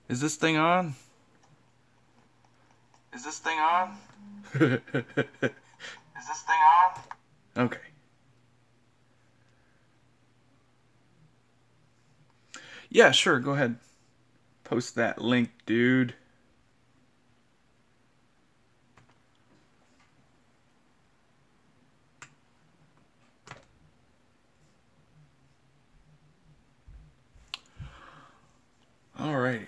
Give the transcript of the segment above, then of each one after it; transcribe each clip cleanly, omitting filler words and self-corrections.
Is this thing on? Is this thing on? Is this thing on? Okay. Yeah, sure, go ahead. Post that link, dude. Alrighty.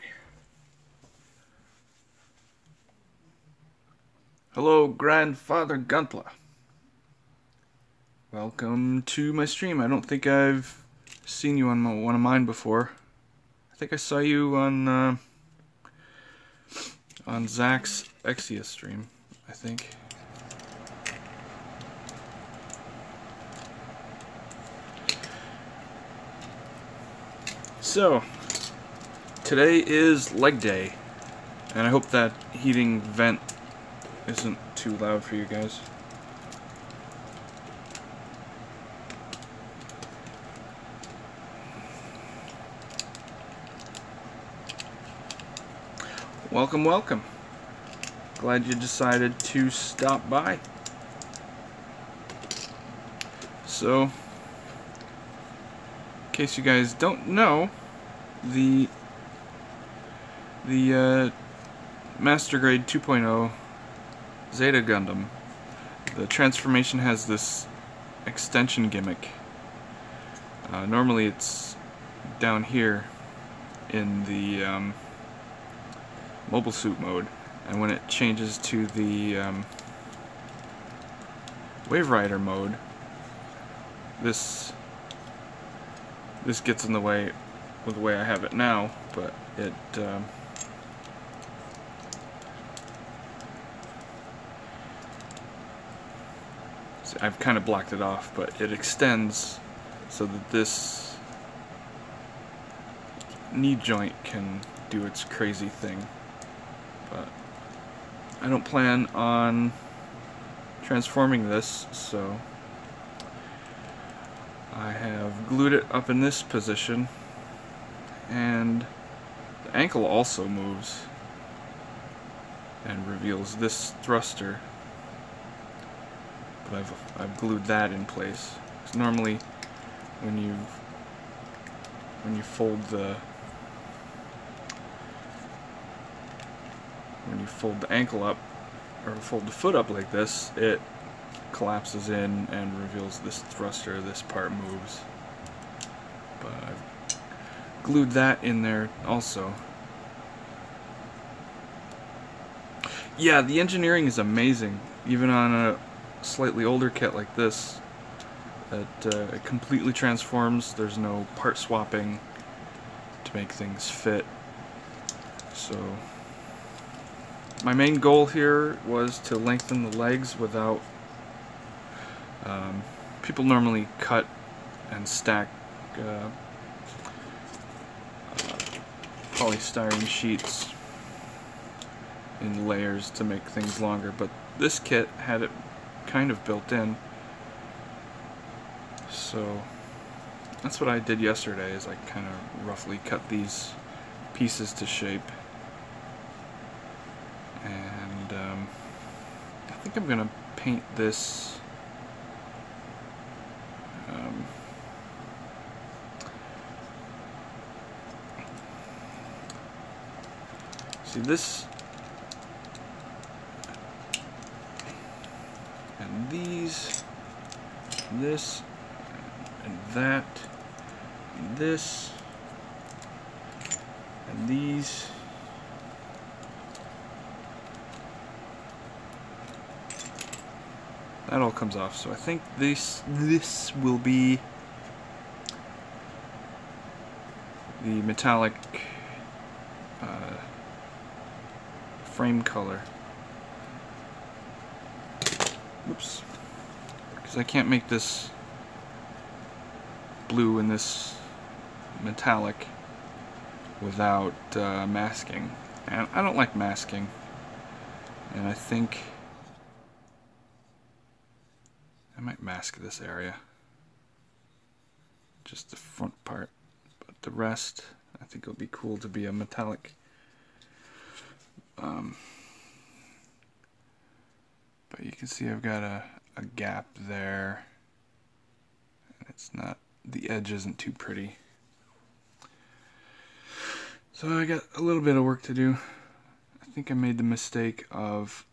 Hello, Grandfather Guntla. Welcome to my stream. I don't think I've seen you on one of mine before. I think I saw you on Zach's Exia stream, I think. So, today is leg day, and I hope that heating vent isn't too loud for you guys. Welcome, welcome. Glad you decided to stop by. So, in case you guys don't know, the Master Grade 2.0 Zeta Gundam, the transformation has this extension gimmick. Normally it's down here in the mobile suit mode, and when it changes to the Wave Rider mode, this gets in the way with the way I have it now, but it I've kind of blocked it off, but it extends so that this knee joint can do its crazy thing. But I don't plan on transforming this, so I have glued it up in this position, and the ankle also moves and reveals this thruster, but I've glued that in place. Because normally when you fold the ankle up, or fold the foot up like this, it collapses in and reveals this thruster. This part moves, but I've glued that in there also. Yeah, the engineering is amazing, even on a slightly older kit like this. It completely transforms. There's no part swapping to make things fit. So my main goal here was to lengthen the legs without people normally cut and stack polystyrene sheets in layers to make things longer, but this kit had it kind of built in. So that's what I did yesterday, is I kind of roughly cut these pieces to shape. And I think I'm gonna paint this see this and these, this and that, and this and these. That all comes off, so I think this will be the metallic frame color. Oops. Because I can't make this blue and this metallic without masking. And I don't like masking. And I think I might mask this area. Just the front part. But the rest, I think it'll be cool to be a metallic But you can see I've got a gap there. It's not, the edge isn't too pretty. So I got a little bit of work to do. I think I made the mistake of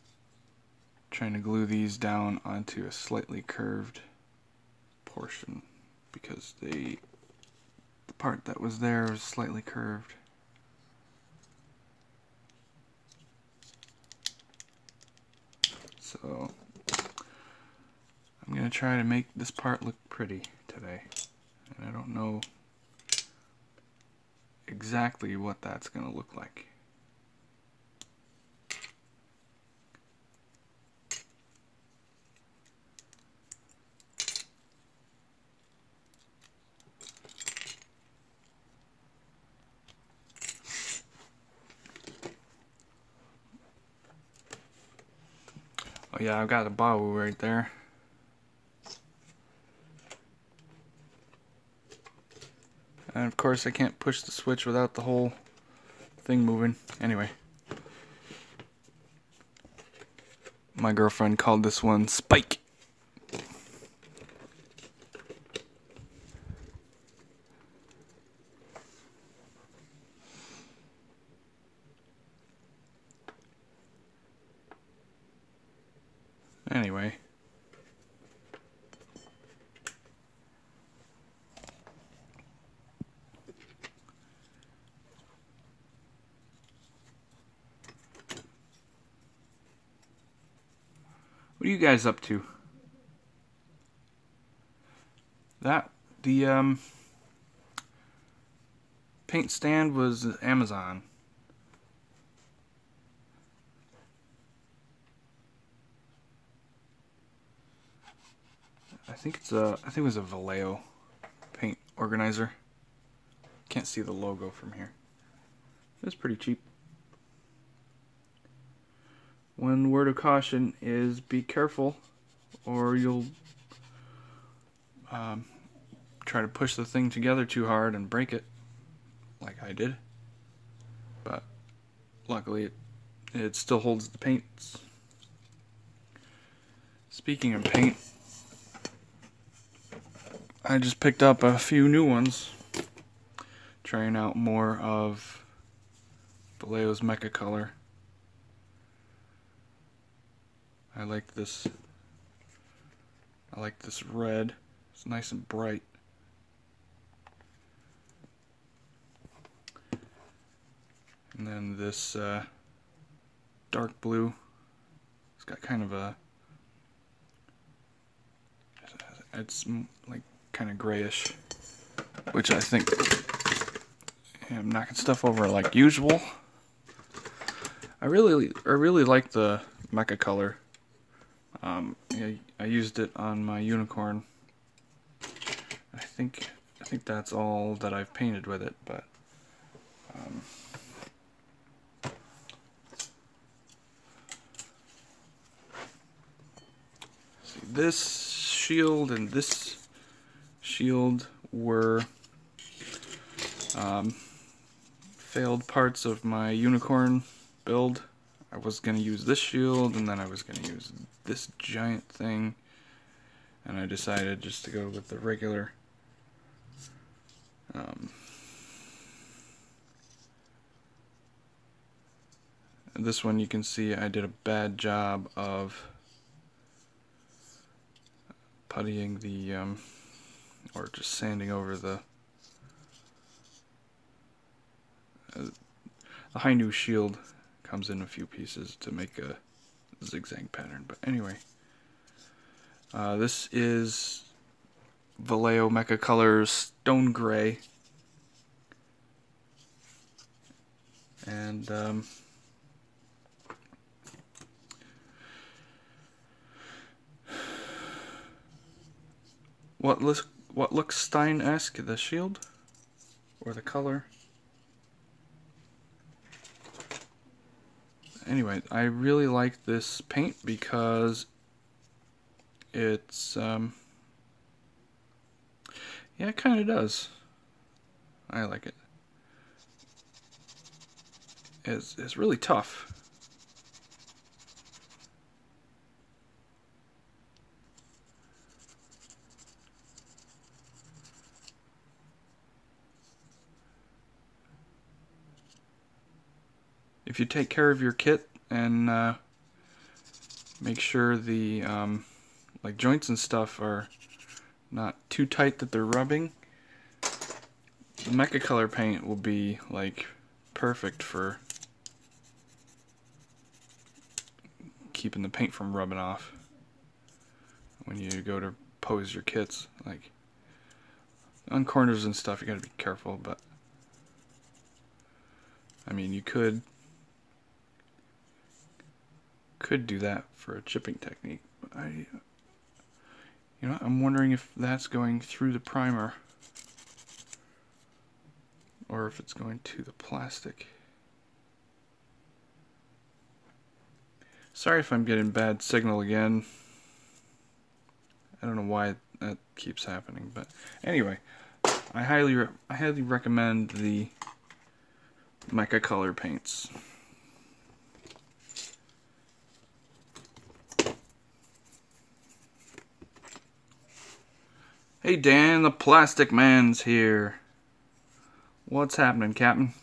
trying to glue these down onto a slightly curved portion because the part that was there was slightly curved. So I'm going to try to make this part look pretty today. And I don't know exactly what that's going to look like. Oh yeah, I've got a bow right there. And of course I can't push the switch without the whole thing moving. Anyway. My girlfriend called this one Spike. Anyway. What are you guys up to? The paint stand was Amazon. I think it was a Vallejo paint organizer. Can't see the logo from here. It's pretty cheap. One word of caution is be careful, or you'll try to push the thing together too hard and break it, like I did. But luckily it still holds the paints. Speaking of paint, I just picked up a few new ones, trying out more of Vallejo's Mecha color. I like this red. It's nice and bright. And then this dark blue. It's got kind of it's like kind of grayish, which I think I'm knocking stuff over like usual. I really like the Mecha color. I used it on my unicorn. I think that's all that I've painted with it, but see, this shield and this shield were failed parts of my unicorn build. I was going to use this shield, and then I was going to use this giant thing, and I decided just to go with the regular this one. You can see I did a bad job of puttying the or just sanding over the Hainu shield. Comes in a few pieces to make a zigzag pattern, but anyway, this is Vallejo Mecha Colors Stone Gray, and what looks Stein-esque, the shield or the color. Anyway, I really like this paint because it's yeah, it kind of does. I like it. It's really tough. if you take care of your kit and make sure the like joints and stuff are not too tight that they're rubbing, the Mecha Color paint will be like perfect for keeping the paint from rubbing off when you go to pose your kits. Like on corners and stuff, you gotta be careful, but I mean, you could do that for a chipping technique. But I'm wondering if that's going through the primer or if it's going to the plastic. Sorry if I'm getting bad signal again. I don't know why that keeps happening, but anyway, I highly recommend the Mecha Color paints. Hey Dan, the Plastic Man's here. What's happening, Captain?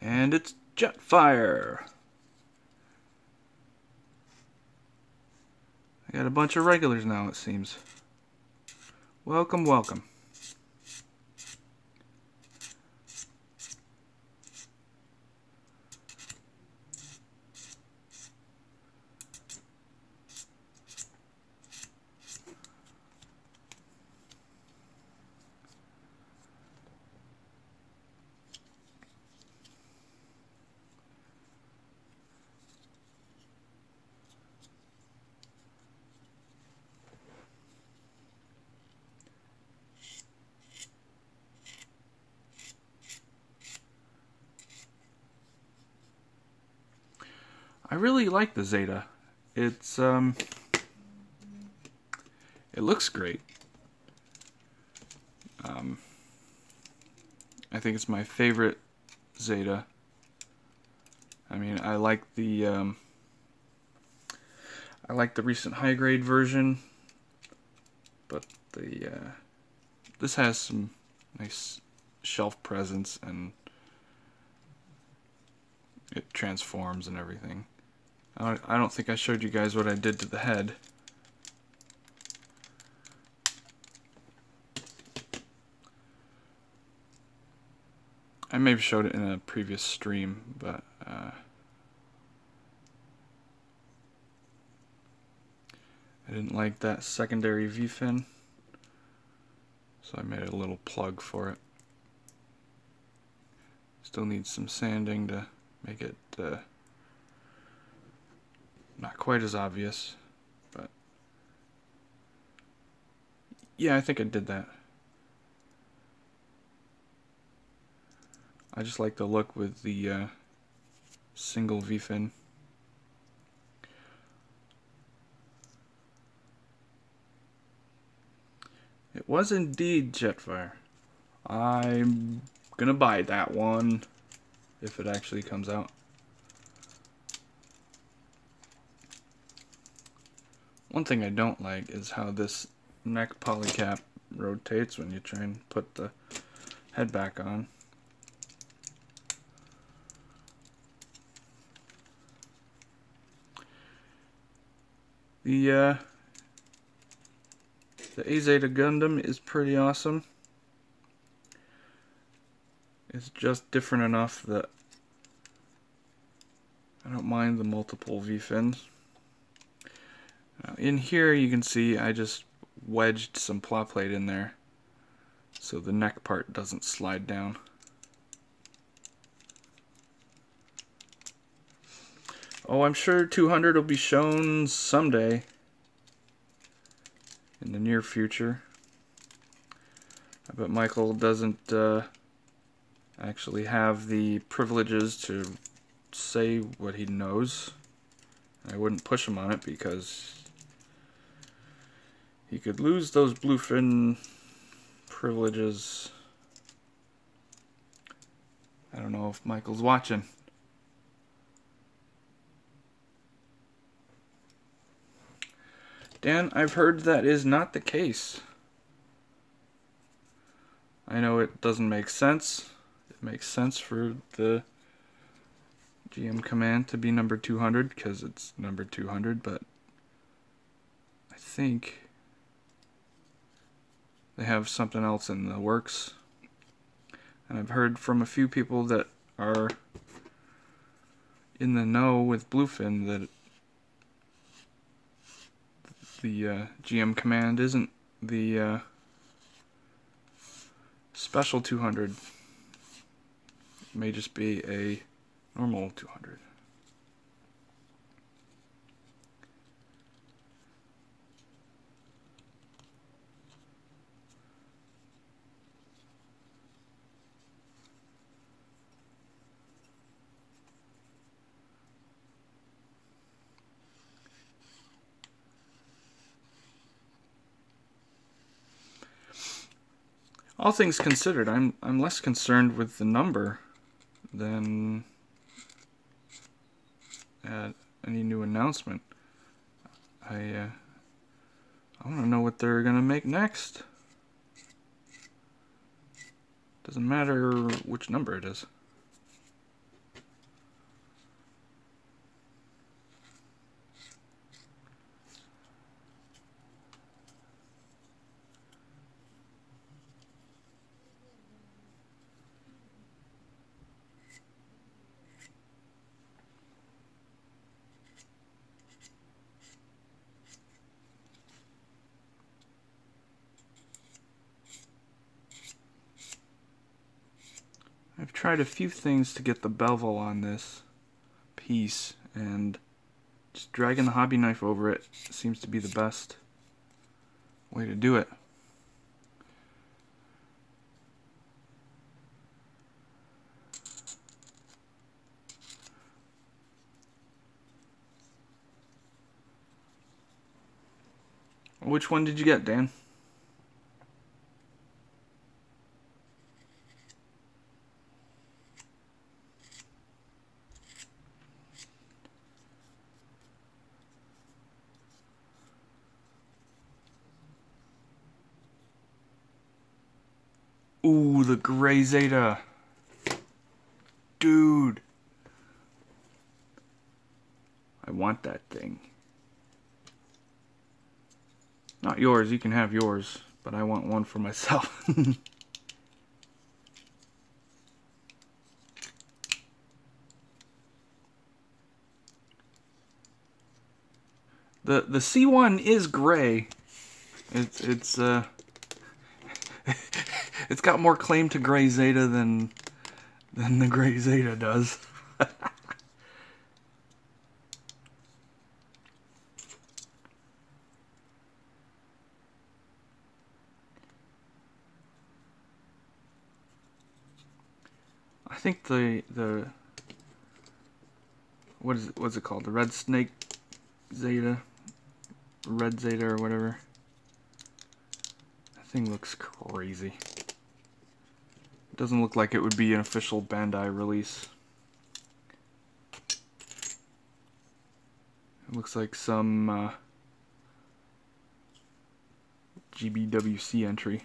And it's Jetfire. I got a bunch of regulars now, it seems. Welcome, welcome. I really like the Zeta. It's it looks great. I think it's my favorite Zeta. I mean, I like the recent high grade version, but this has some nice shelf presence and it transforms and everything. I don't think I showed you guys what I did to the head. I may have showed it in a previous stream, but I didn't like that secondary V-fin, so I made a little plug for it. Still needs some sanding to make it not quite as obvious, but yeah, I think I did that. I just like the look with the single V-fin. It was indeed Jetfire. I'm gonna buy that one if it actually comes out. One thing I don't like is how this neck polycap rotates when you try and put the head back on. The Zeta Gundam is pretty awesome. It's just different enough that I don't mind the multiple V-fins. In here you can see I just wedged some plot plate in there so the neck part doesn't slide down. Oh, I'm sure 200 will be shown someday in the near future. I bet Michael doesn't actually have the privileges to say what he knows. I wouldn't push him on it because he could lose those bluefin privileges. I don't know if Michael's watching. Dan, I've heard that is not the case. I know it doesn't make sense. It makes sense for the GM command to be number 200 because it's number 200, but I think they have something else in the works. And I've heard from a few people that are in the know with Bluefin that the GM command isn't the special 200. It may just be a normal 200. All things considered, I'm less concerned with the number than at any new announcement. I want to know what they're gonna make next. Doesn't matter which number it is. I've tried a few things to get the bevel on this piece, and just dragging the hobby knife over it seems to be the best way to do it. Which one did you get, Dan? Ooh, the Grade Zeta. Dude. I want that thing. Not yours, you can have yours, but I want one for myself. The C1 is gray. It's it's got more claim to Grade Zeta than the Grade Zeta does. I think the what's it called? The Red Snake Zeta, Red Zeta or whatever. That thing looks crazy. It doesn't look like it would be an official Bandai release. It looks like some GBWC entry.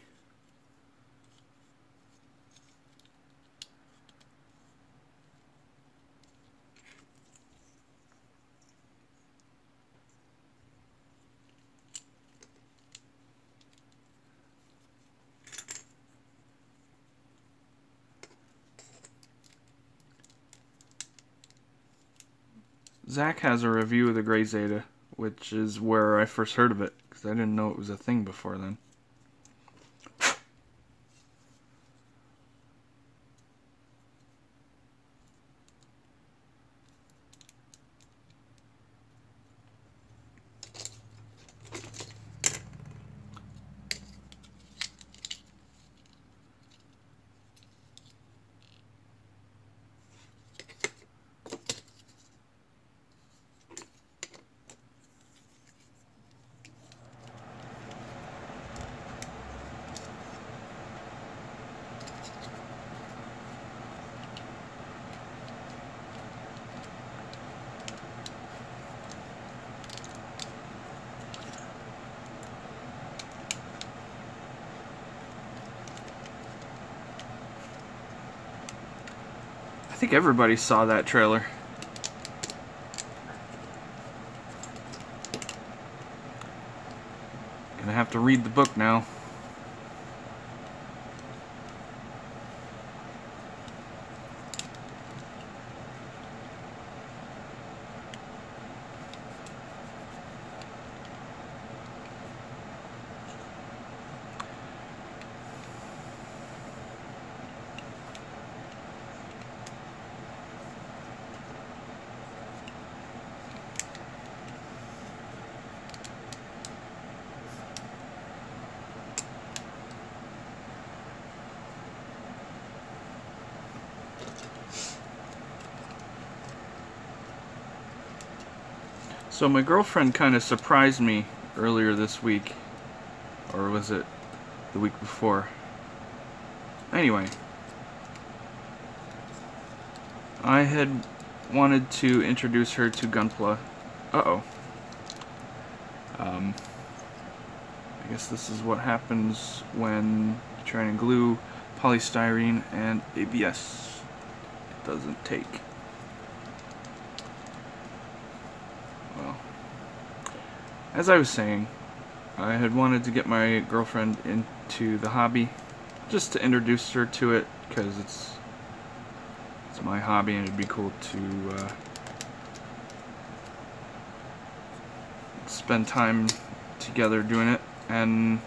Zach has a review of the Grade Zeta, which is where I first heard of it, because I didn't know it was a thing before then. think everybody saw that trailer. Gonna have to read the book now. So my girlfriend kind of surprised me earlier this week, or was it the week before? Anyway, I had wanted to introduce her to Gunpla. Uh-oh. I guess this is what happens when you try and glue polystyrene and ABS. It doesn't take. Well, as I was saying, I had wanted to get my girlfriend into the hobby, just to introduce her to it, because it's my hobby and it'd be cool to spend time together doing it. And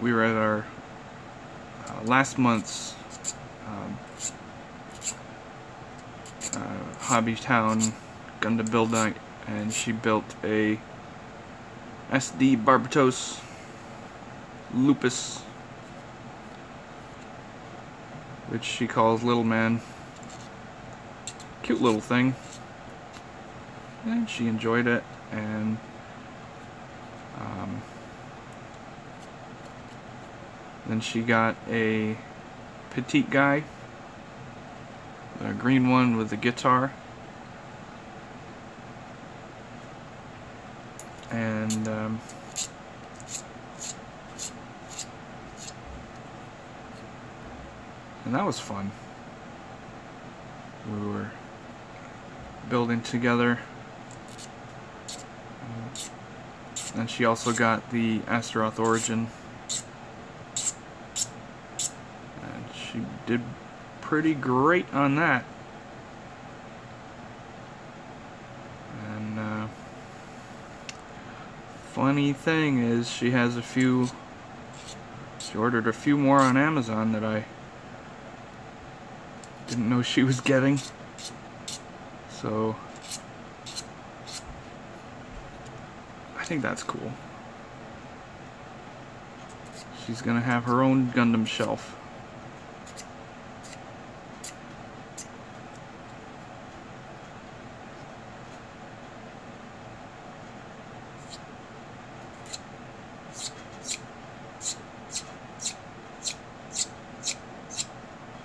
we were at our last month's Hobby Town Gundam build night, and she built a SD Barbatos Lupus, which she calls Little Man. Cute little thing. And she enjoyed it, and then she got a petite guy, a green one with a guitar, and that was fun. We were building together. And she also got the Astaroth Origin, and she did pretty great on that. And funny thing is, she ordered a few more on Amazon that I didn't know she was getting. So I think that's cool. She's gonna have her own Gundam shelf.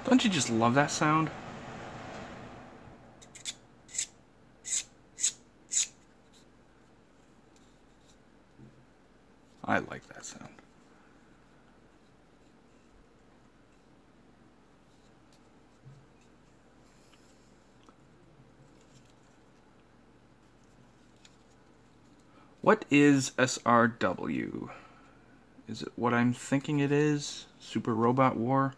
Don't you just love that sound? I like that sound. What is SRW? Is it what I'm thinking it is? Super Robot War?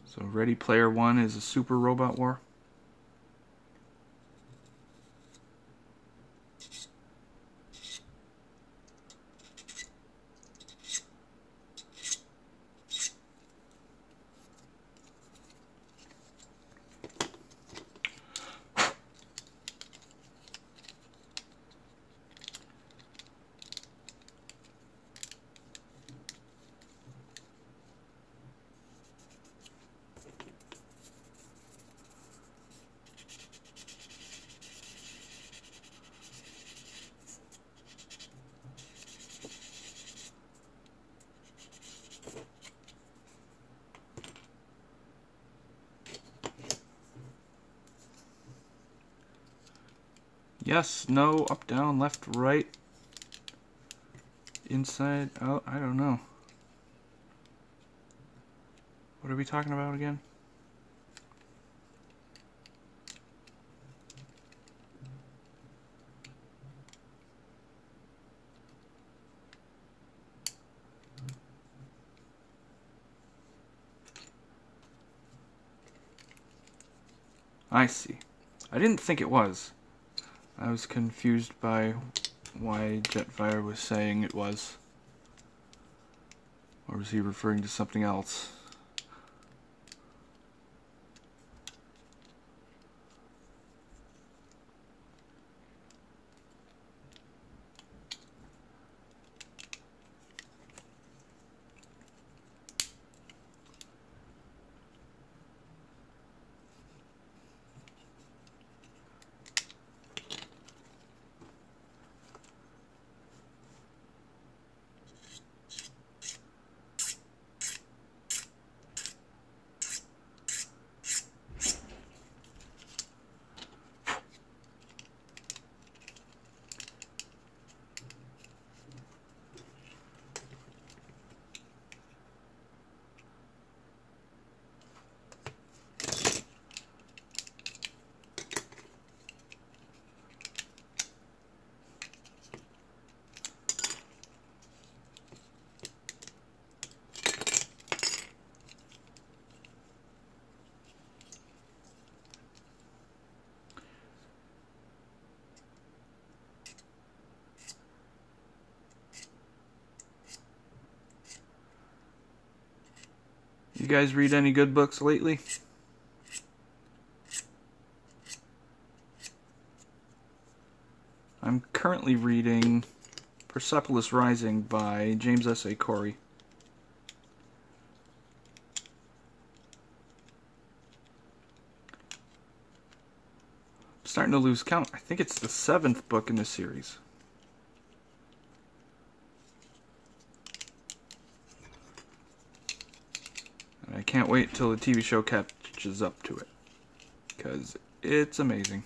So Ready Player One is a Super Robot War? Yes, no, up, down, left, right, inside, out, I don't know. What are we talking about again? I see. I didn't think it was. I was confused by why Jetfire was saying it was. Or was he referring to something else? You guys read any good books lately? I'm currently reading Persepolis Rising by James S.A. Corey. I'm starting to lose count. I think it's the 7th book in the series. And I can't wait till the TV show catches up to it, because it's amazing.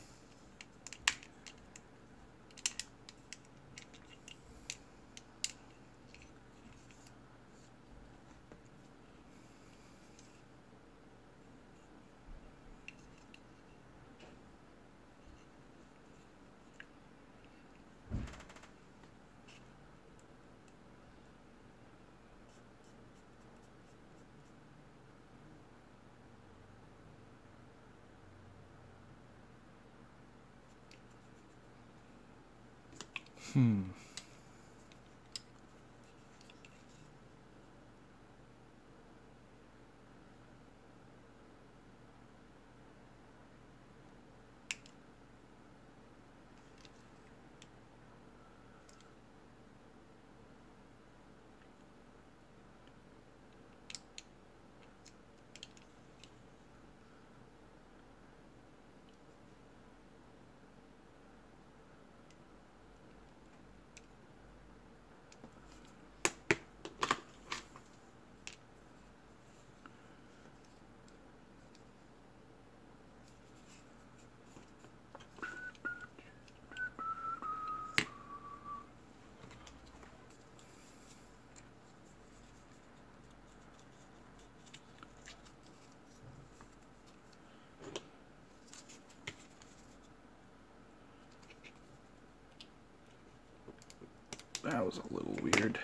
That was a little weird.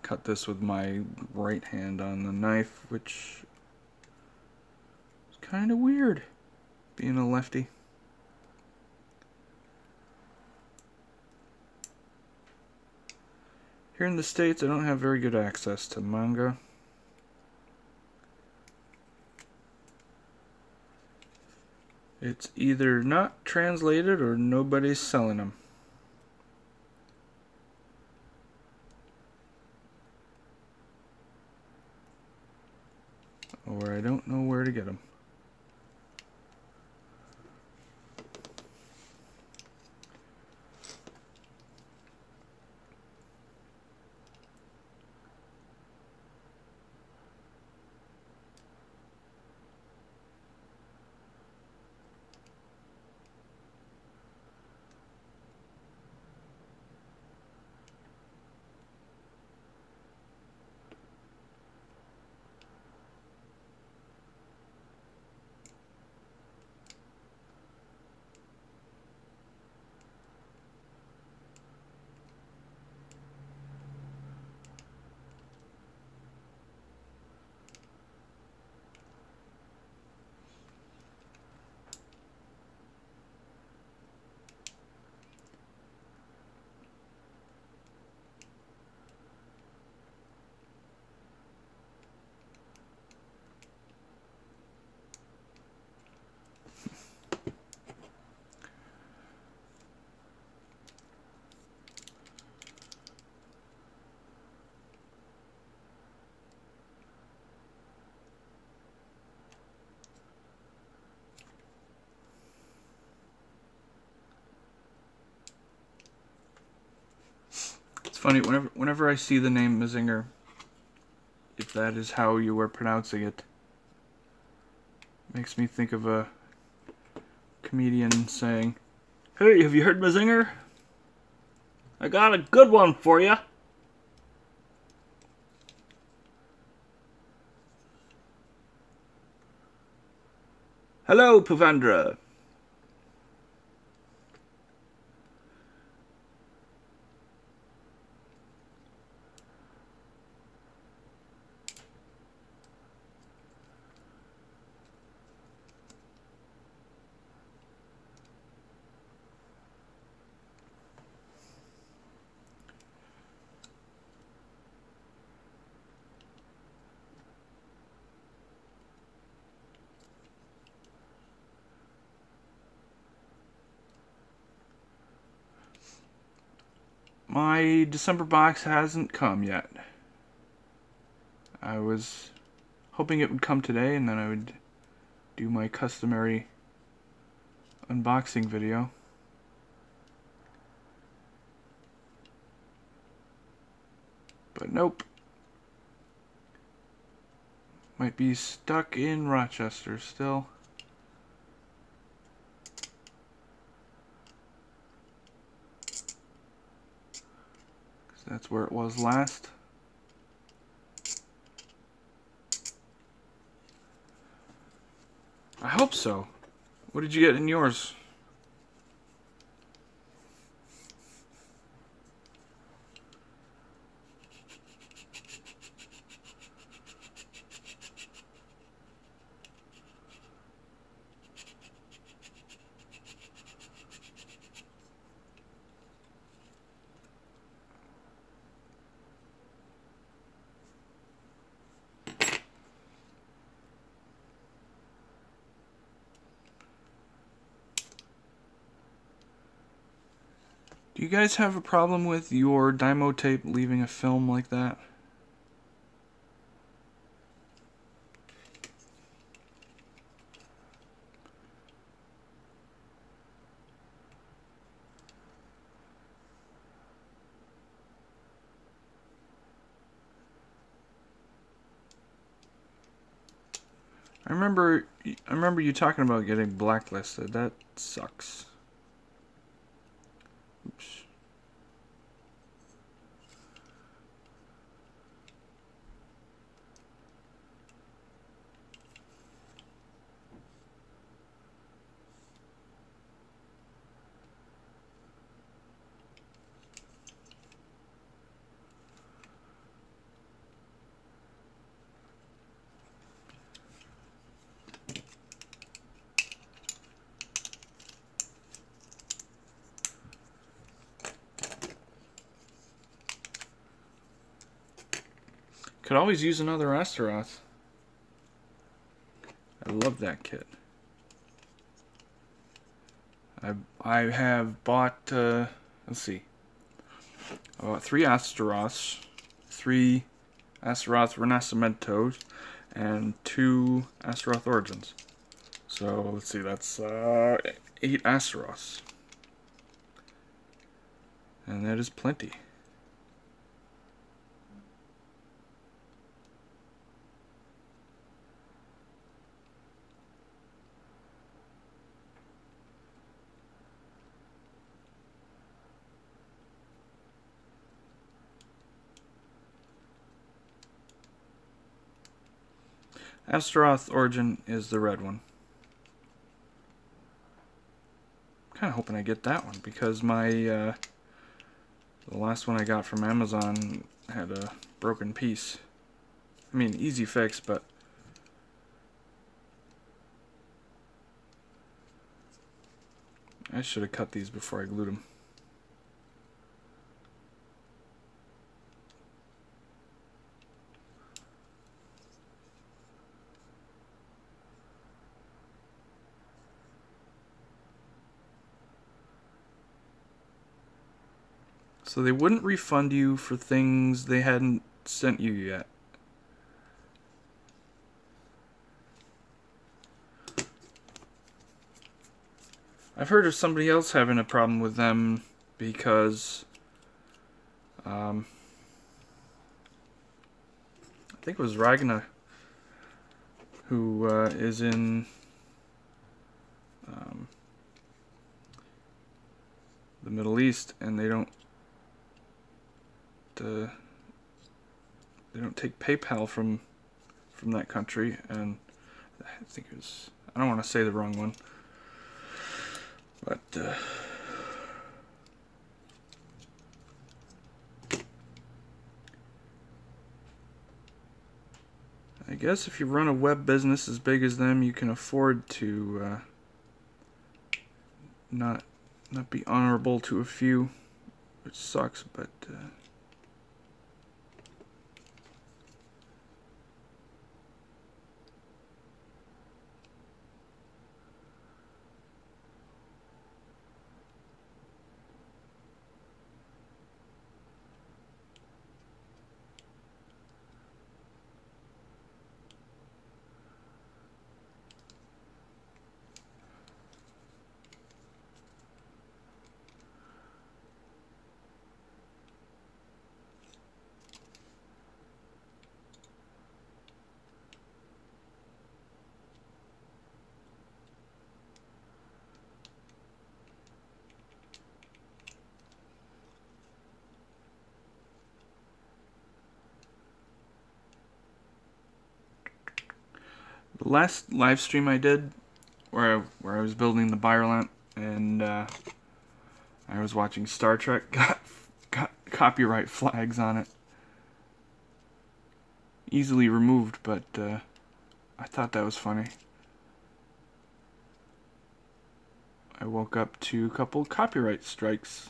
Cut this with my right hand on the knife, which is kind of weird, being a lefty. Here in the States, I don't have very good access to manga. It's either not translated or nobody's selling them. Or I don't know where to get them. funny, whenever I see the name Mazinger, if that is how you are pronouncing it, makes me think of a comedian saying, "Hey, have you heard Mazinger? I got a good one for you." Hello, Pavandra. My December box hasn't come yet. I was hoping it would come today and then I would do my customary unboxing video. But nope. Might be stuck in Rochester still. That's where it was last. I hope so. What did you get in yours? Do you guys have a problem with your Dymo tape leaving a film like that? I remember you talking about getting blacklisted. That sucks. Oops. Could always use another Astaroth. I love that kit. I have bought, let's see, I bought 3 Astaroths, 3 Astaroth Renascimentos, and 2 Astaroth Origins. So, let's see, that's 8 Astaroths. And that is plenty. Astaroth Origin is the red one. I'm kind of hoping I get that one because my the last one I got from Amazon had a broken piece. I mean, easy fix, but I should have cut these before I glued them. So they wouldn't refund you for things they hadn't sent you yet. I've heard of somebody else having a problem with them because I think it was Ragna who is in the Middle East, and they don't take PayPal from that country, and I think it was, I don't want to say the wrong one, but I guess if you run a web business as big as them, you can afford to not be honorable to a few, which sucks, but the last live stream I did, where I was building the Buyer lamp, and I was watching Star Trek, got copyright flags on it. Easily removed, but I thought that was funny. I woke up to a couple copyright strikes.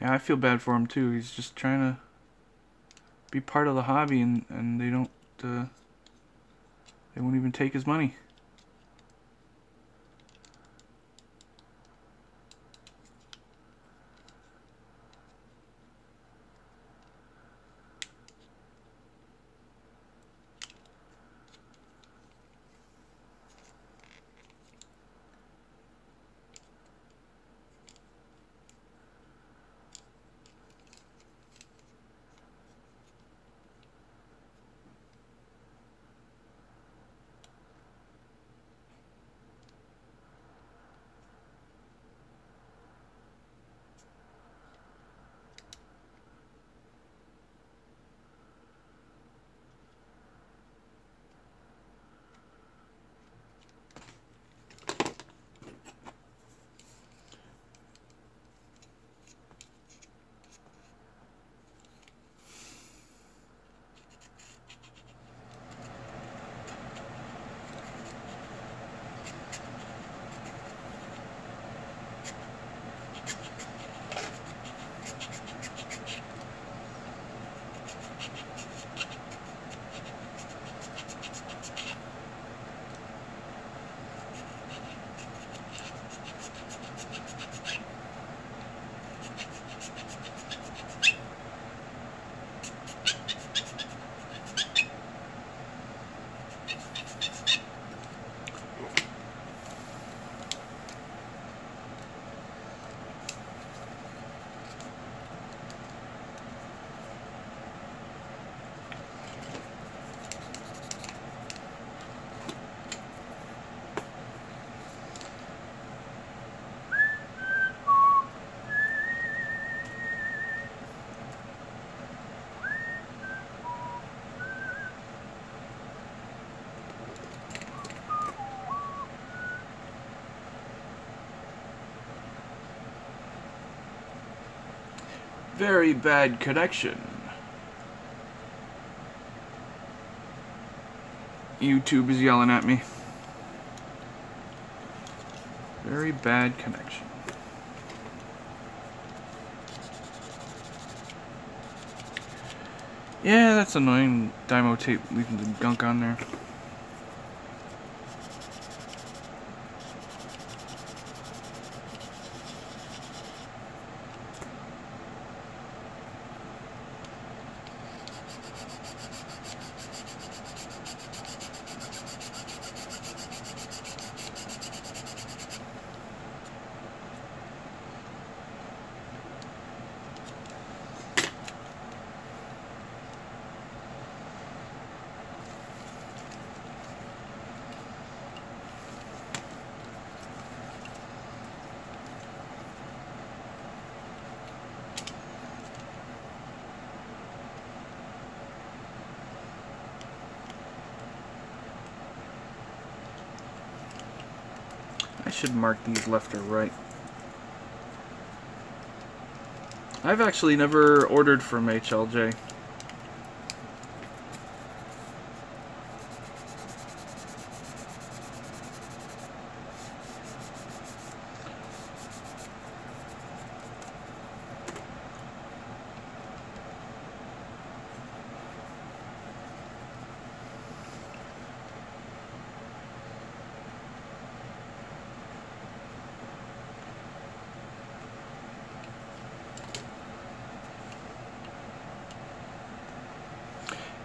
Yeah, I feel bad for him too. He's just trying to be part of the hobby, and they don't, they won't even take his money. Very bad connection. YouTube is yelling at me. Very bad connection. Yeah, that's annoying. Dymo tape leaving the gunk on there. I should mark these left or right. I've actually never ordered from HLJ.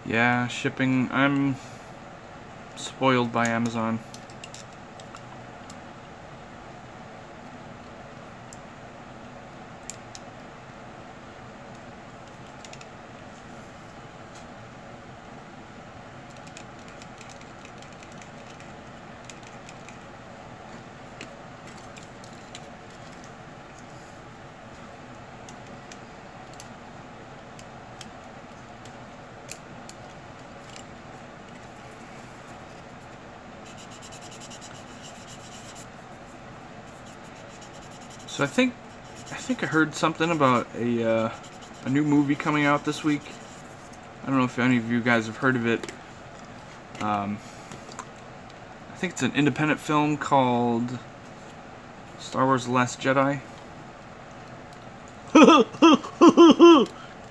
Yeah, shipping. I'm spoiled by Amazon. So I think I heard something about a new movie coming out this week. I don't know if any of you guys have heard of it. I think it's an independent film called Star Wars: The Last Jedi.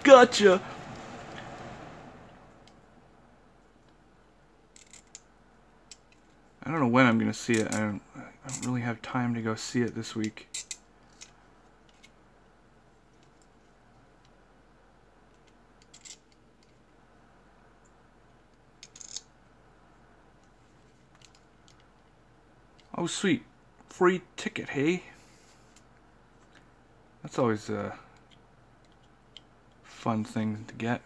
Gotcha. I don't know when I'm gonna see it. I don't really have time to go see it this week. Oh, sweet. Free ticket, hey? That's always a fun thing to get.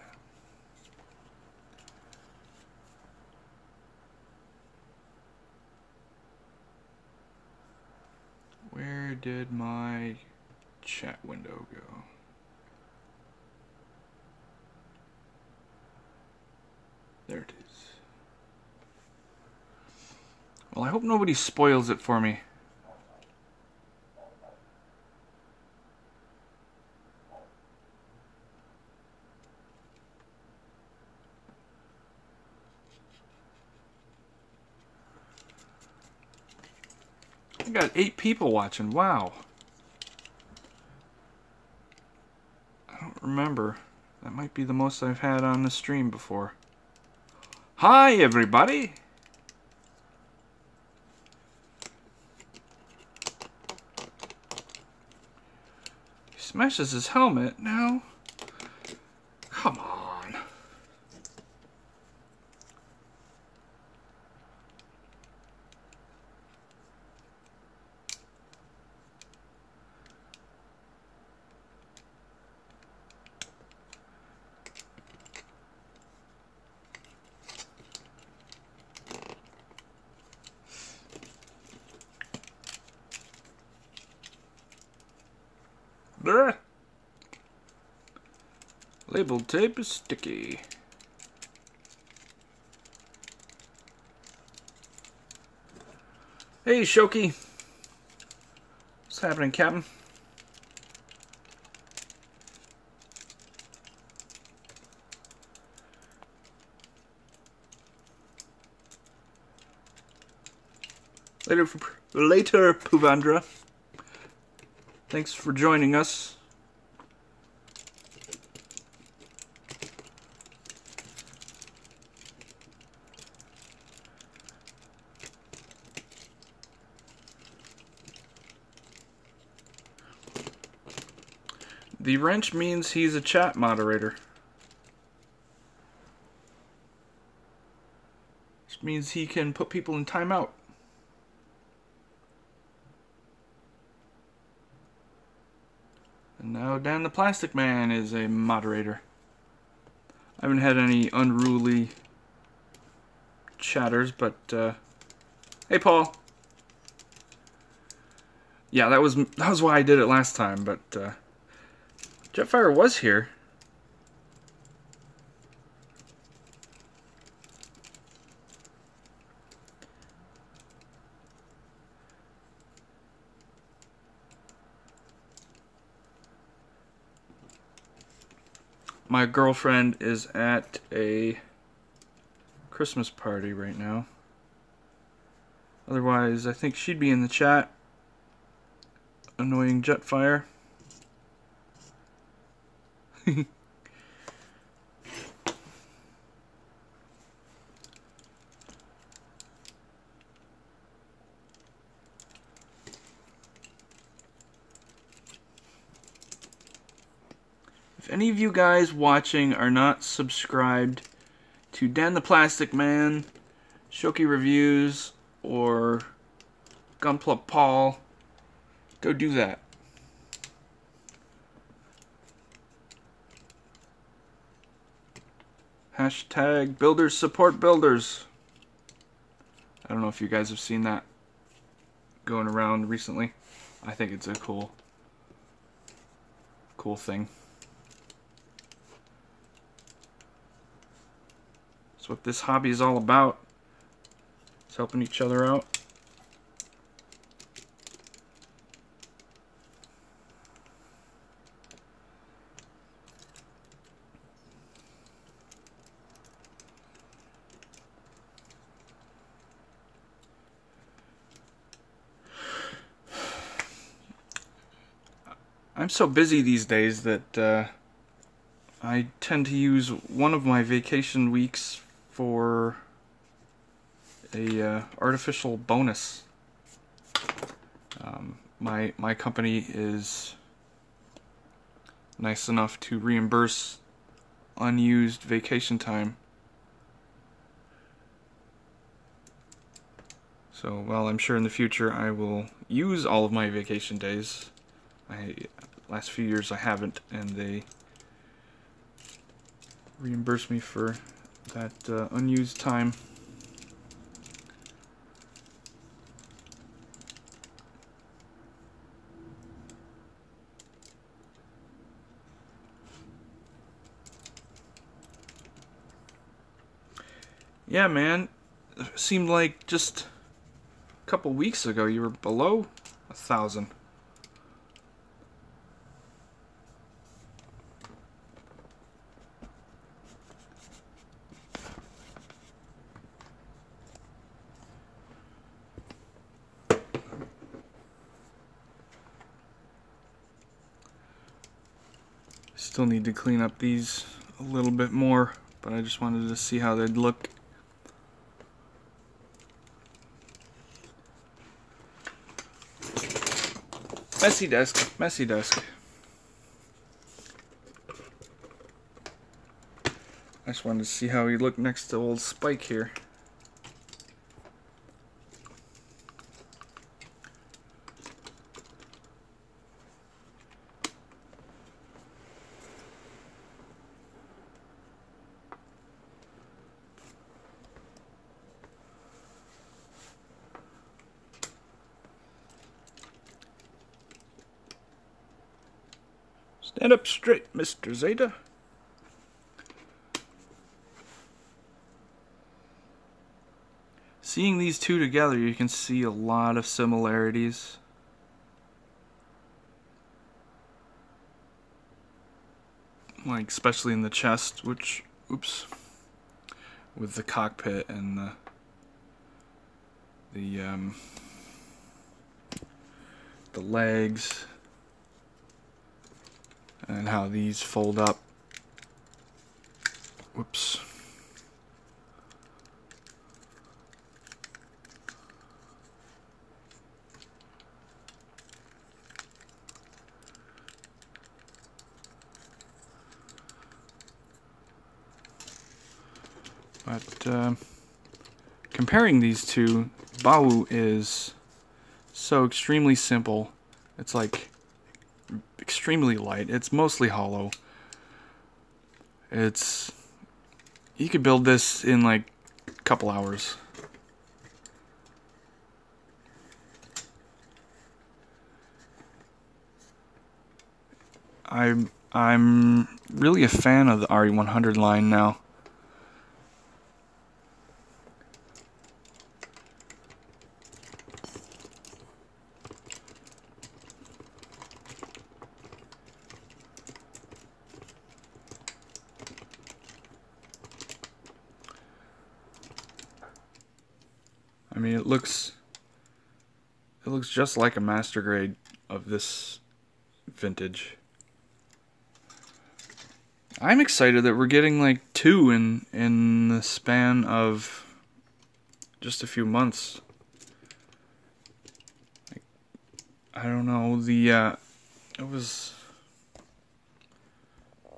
Where did my chat window go? There it is. Well, I hope nobody spoils it for me. I got 8 people watching. Wow. I don't remember. That might be the most I've had on the stream before. Hi, everybody. He smashes his helmet. No. Come on. Bleh. Label tape is sticky. Hey, Shoki. What's happening, Captain? Later, Puvandra. Thanks for joining us. The wrench means he's a chat moderator. Which means he can put people in timeout. And now Dan the Plastic Man is a moderator. I haven't had any unruly chatters, but hey Paul. Yeah, that was why I did it last time, but Jetfire was here. My girlfriend is at a Christmas party right now. Otherwise, I think she'd be in the chat. Annoying Jetfire. If any of you guys watching are not subscribed to Dan the Plastic Man, Shoki Reviews, or Gunpla Paul, go do that. Hashtag builders support builders. I don't know if you guys have seen that going around recently. I think it's a cool thing. That's what this hobby is all about. It's helping each other out. I'm so busy these days that I tend to use one of my vacation weeks for a artificial bonus. My company is nice enough to reimburse unused vacation time. So, well, I'm sure in the future I will use all of my vacation days. Last few years I haven't, and they reimburse me for that unused time. Yeah, man. It seemed like just a couple weeks ago you were below 1,000. Still need to clean up these a little bit more, but I just wanted to see how they'd look. Messy desk, messy desk. I just wanted to see how he looked next to old Spike here. Stand up straight, Mr. Zeta. Seeing these two together, you can see a lot of similarities. Like, especially in the chest, which, oops, with the cockpit and the the legs and how these fold up. Whoops. But comparing these two, Bawu is so extremely simple. It's like extremely light. It's mostly hollow. You could build this in like a couple hours. I'm really a fan of the RE100 line now. I mean, it looks just like a master grade of this vintage. I'm excited that we're getting like two in the span of just a few months. I don't know, it was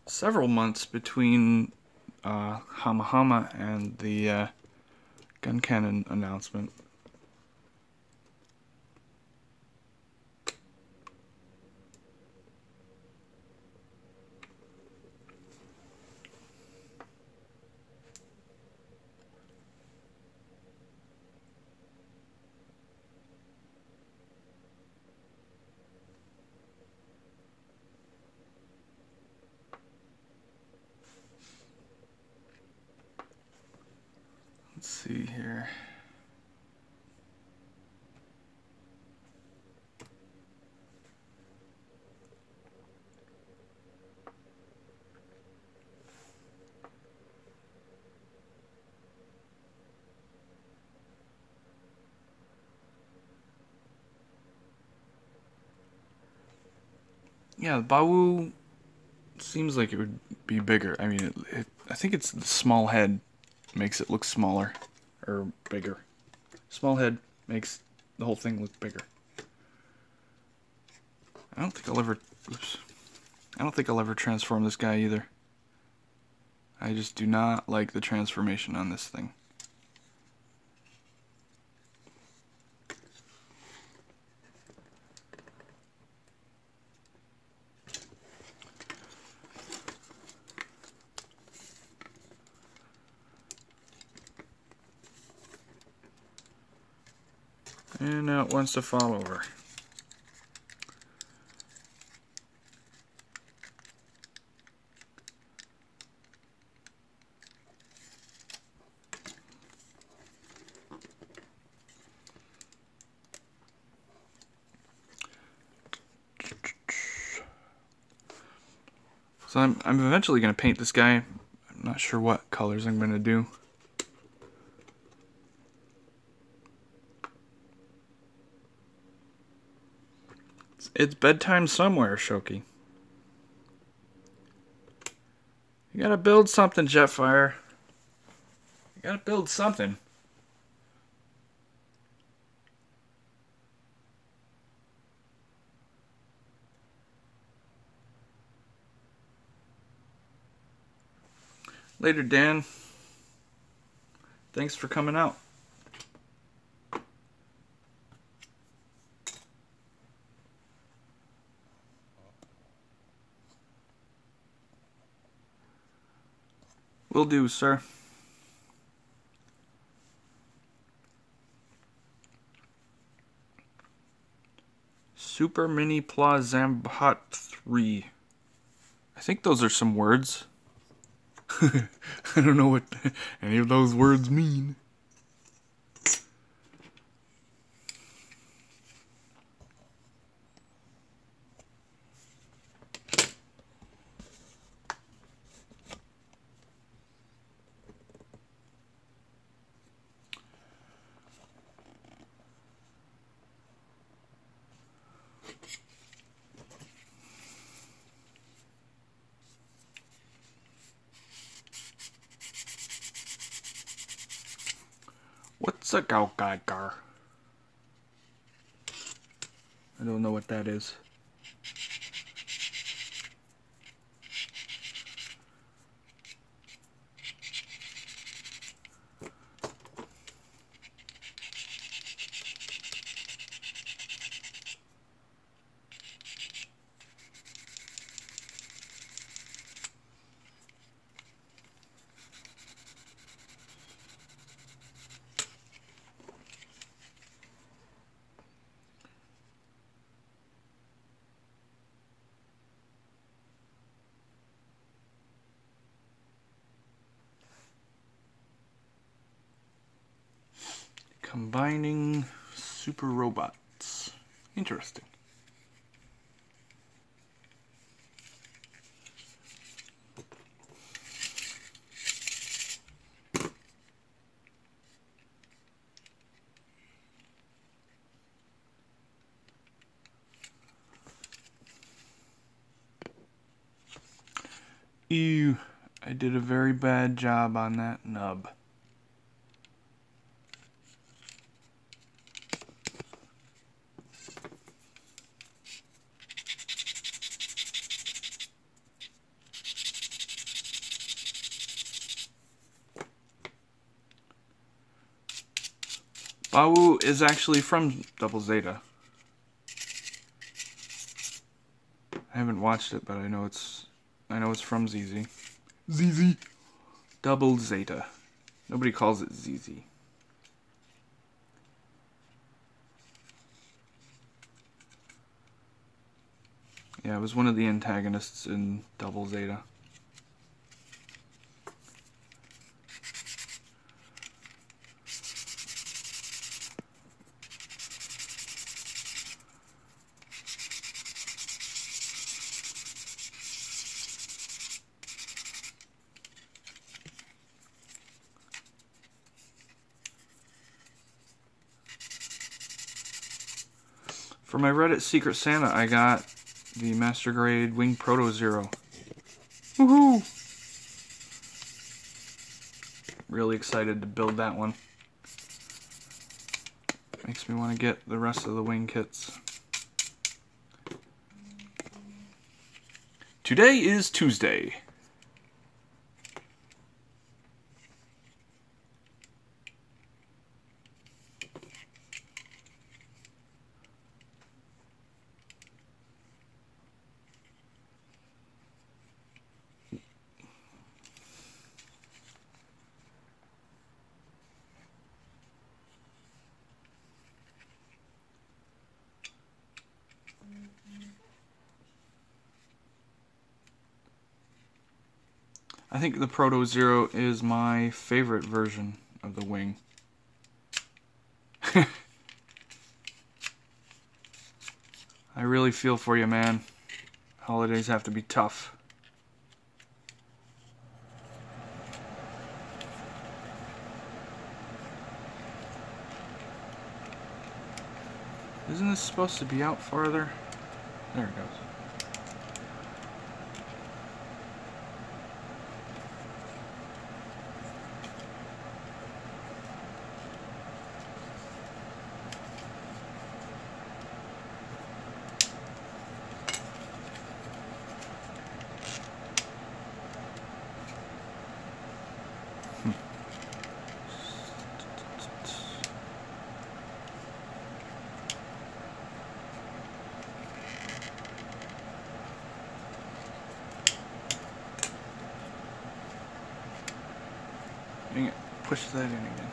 several months between Hama Hama and the gun cannon announcement. Let's see here. Yeah, the Bawu seems like it would be bigger. I mean, I think it's the small head makes it look smaller or bigger. Small head makes the whole thing look bigger. I don't think I'll ever transform this guy either. I just do not like the transformation on this thing. And now it wants to fall over. So I'm eventually going to paint this guy. I'm not sure what colors I'm going to do. It's bedtime somewhere, Shoki. You gotta build something, Jetfire. You gotta build something. Later, Dan. Thanks for coming out. Will do, sir. Super Mini Plazambot 3. I think those are some words. I don't know what any of those words mean. Sakaukagar. I don't know what that is. Combining super robots. Interesting. Ew, I did a very bad job on that nub. Bawu is actually from Double Zeta. I haven't watched it, but I know it's from ZZ. ZZ. Double Zeta. Nobody calls it ZZ. Yeah, it was one of the antagonists in Double Zeta. For my Reddit Secret Santa, I got the Master Grade Wing Proto Zero. Woohoo! Really excited to build that one. Makes me want to get the rest of the wing kits. Today is Tuesday. I think the Proto Zero is my favorite version of the wing. I really feel for you, man. Holidays have to be tough. Isn't this supposed to be out farther? There it goes. Dang it, push that in again.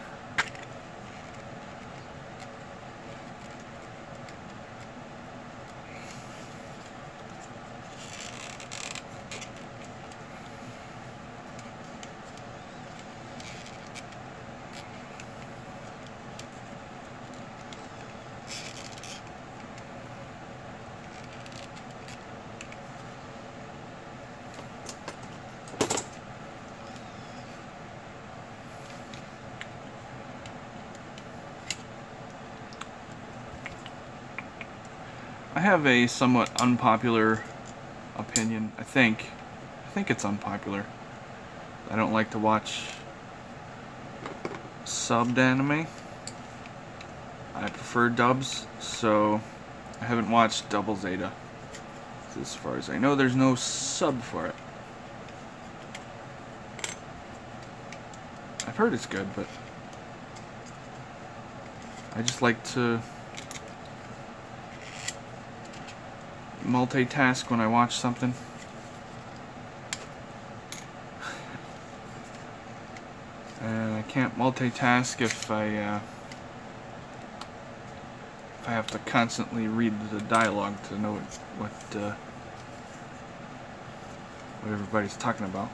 I have a somewhat unpopular opinion, I think it's unpopular. I don't like to watch subbed anime. I prefer dubs, so I haven't watched Double Zeta. As far as I know, there's no sub for it. I've heard it's good, but I just like to multitask when I watch something. And I can't multitask if I have to constantly read the dialogue to know what everybody's talking about.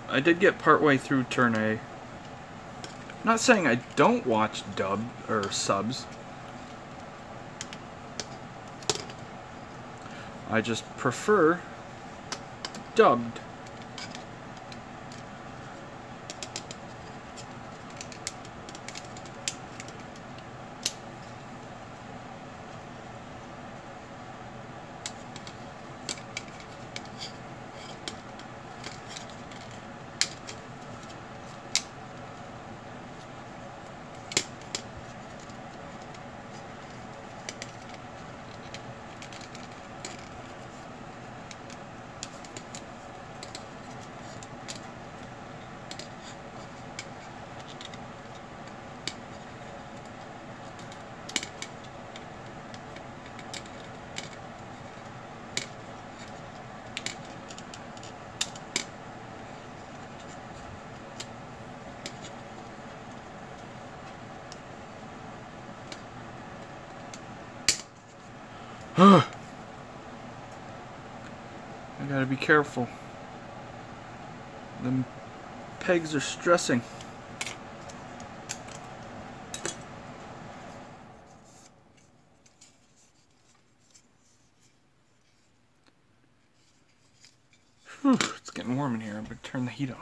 I did get partway through turn A. I'm not saying I don't watch dub or subs. I just prefer dubbed. I gotta be careful. Them pegs are stressing. Whew, it's getting warm in here. I'm gonna turn the heat on.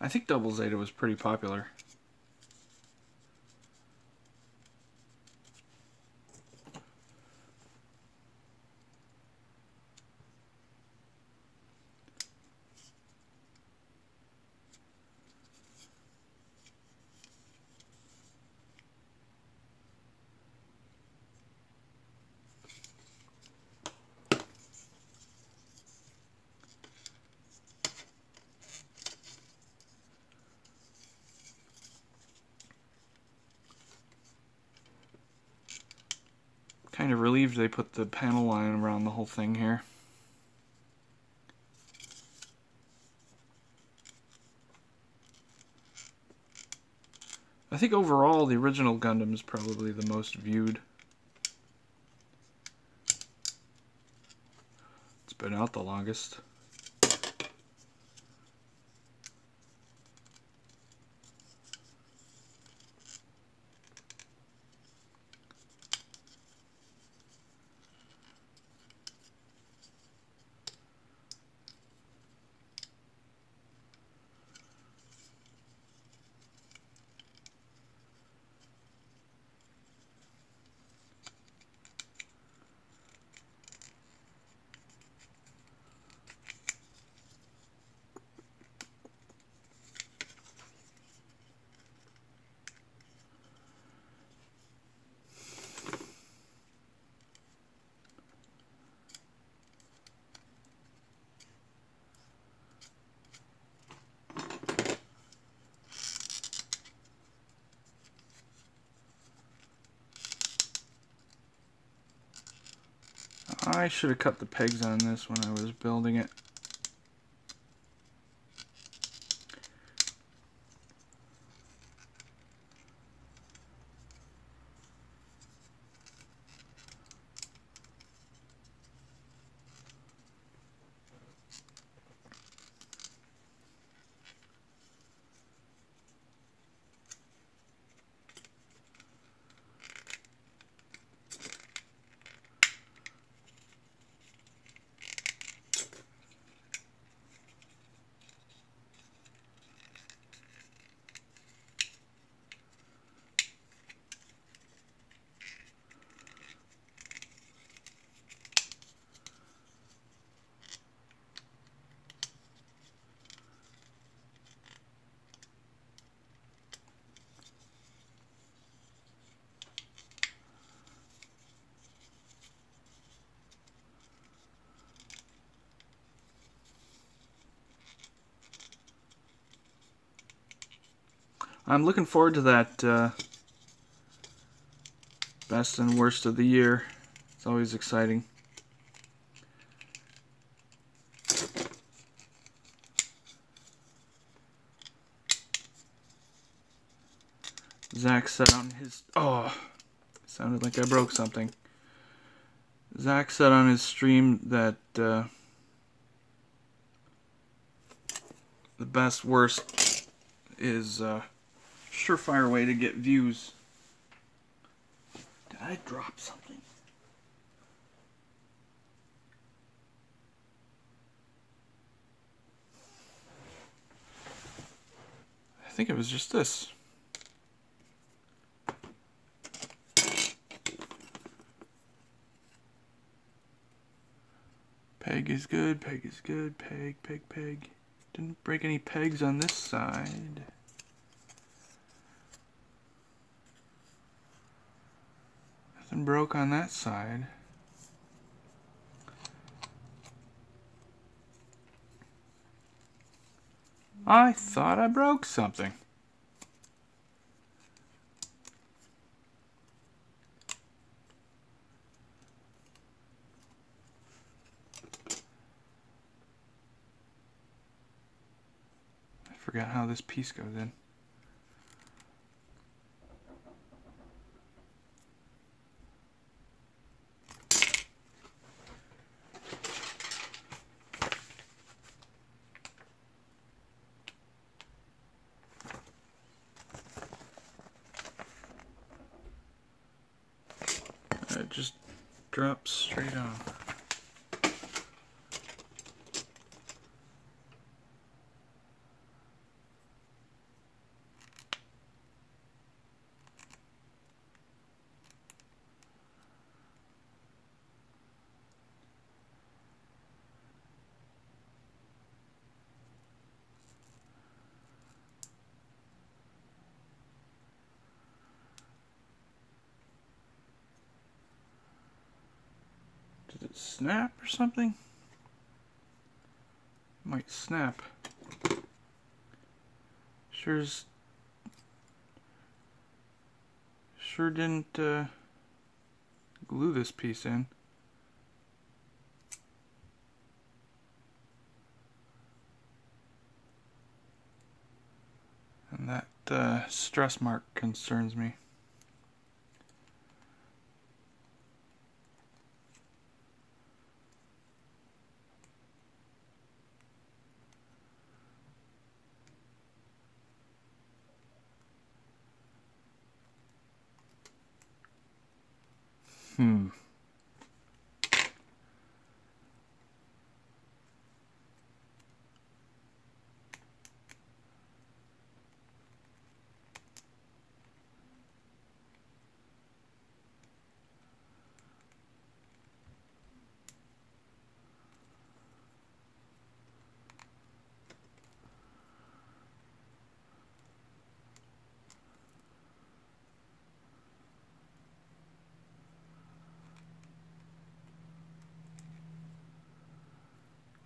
I think Double Zeta was pretty popular. Kind of relieved they put the panel line around the whole thing here. I think overall the original Gundam is probably the most viewed. It's been out the longest. I should have cut the pegs on this when I was building it. I'm looking forward to that best and worst of the year. It's always exciting. Zach said on his... Oh, sounded like I broke something. Zach said on his stream that the best worst is a surefire way to get views. Did I drop something? I think it was just this. Peg is good, peg is good, peg, peg, peg. Didn't break any pegs on this side. Nothing broke on that side. I thought I broke something. I forgot how this piece goes in. It just drops straight on. Did it snap or something? It might snap. Sure didn't glue this piece in. And that stress mark concerns me.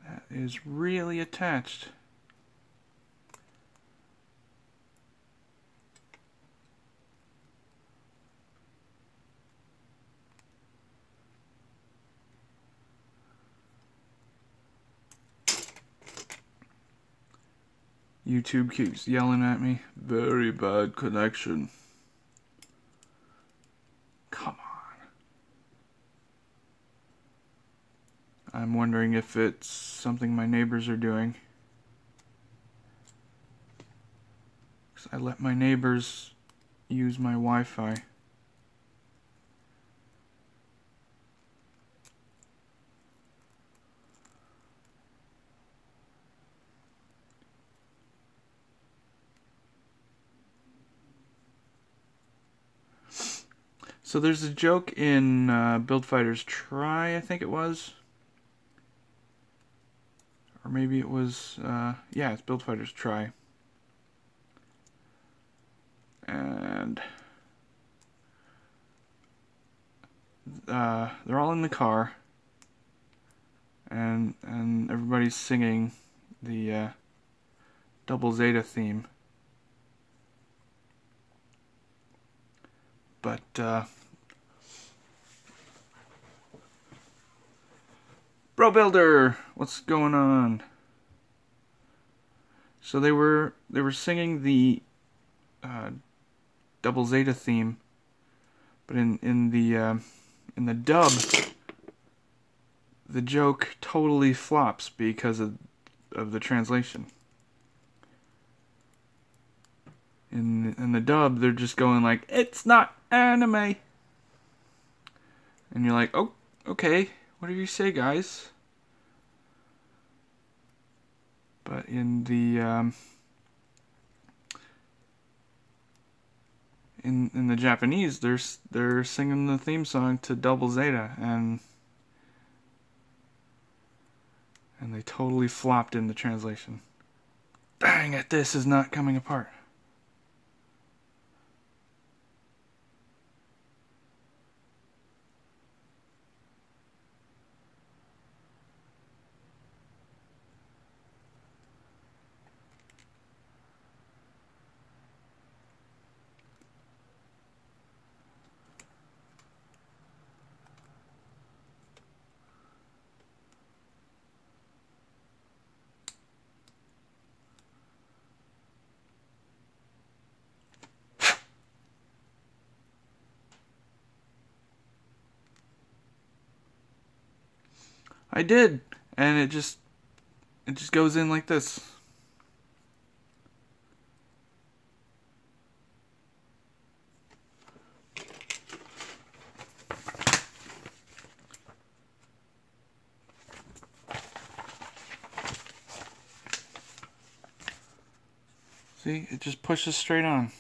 That is really attached. YouTube keeps yelling at me. Very bad connection. Come on. I'm wondering if it's something my neighbors are doing. 'Cause I let my neighbors use my Wi-Fi. So there's a joke in Build Fighters Try, I think it was. Or maybe it was, yeah, it's Build Fighters Try. And they're all in the car. And everybody's singing the Double Zeta theme. But Bro Builder, what's going on? So they were singing the Double Zeta theme, but in the dub, the joke totally flops because of the translation. In the dub, they're just going like, "It's not anime," and you're like, "Oh, okay, whatever you say, guys." But in the in the Japanese, they're singing the theme song to Double Zeta, and they totally flopped in the translation. Dang it, this is not coming apart. I did, and it just goes in like this. See, it just pushes straight on.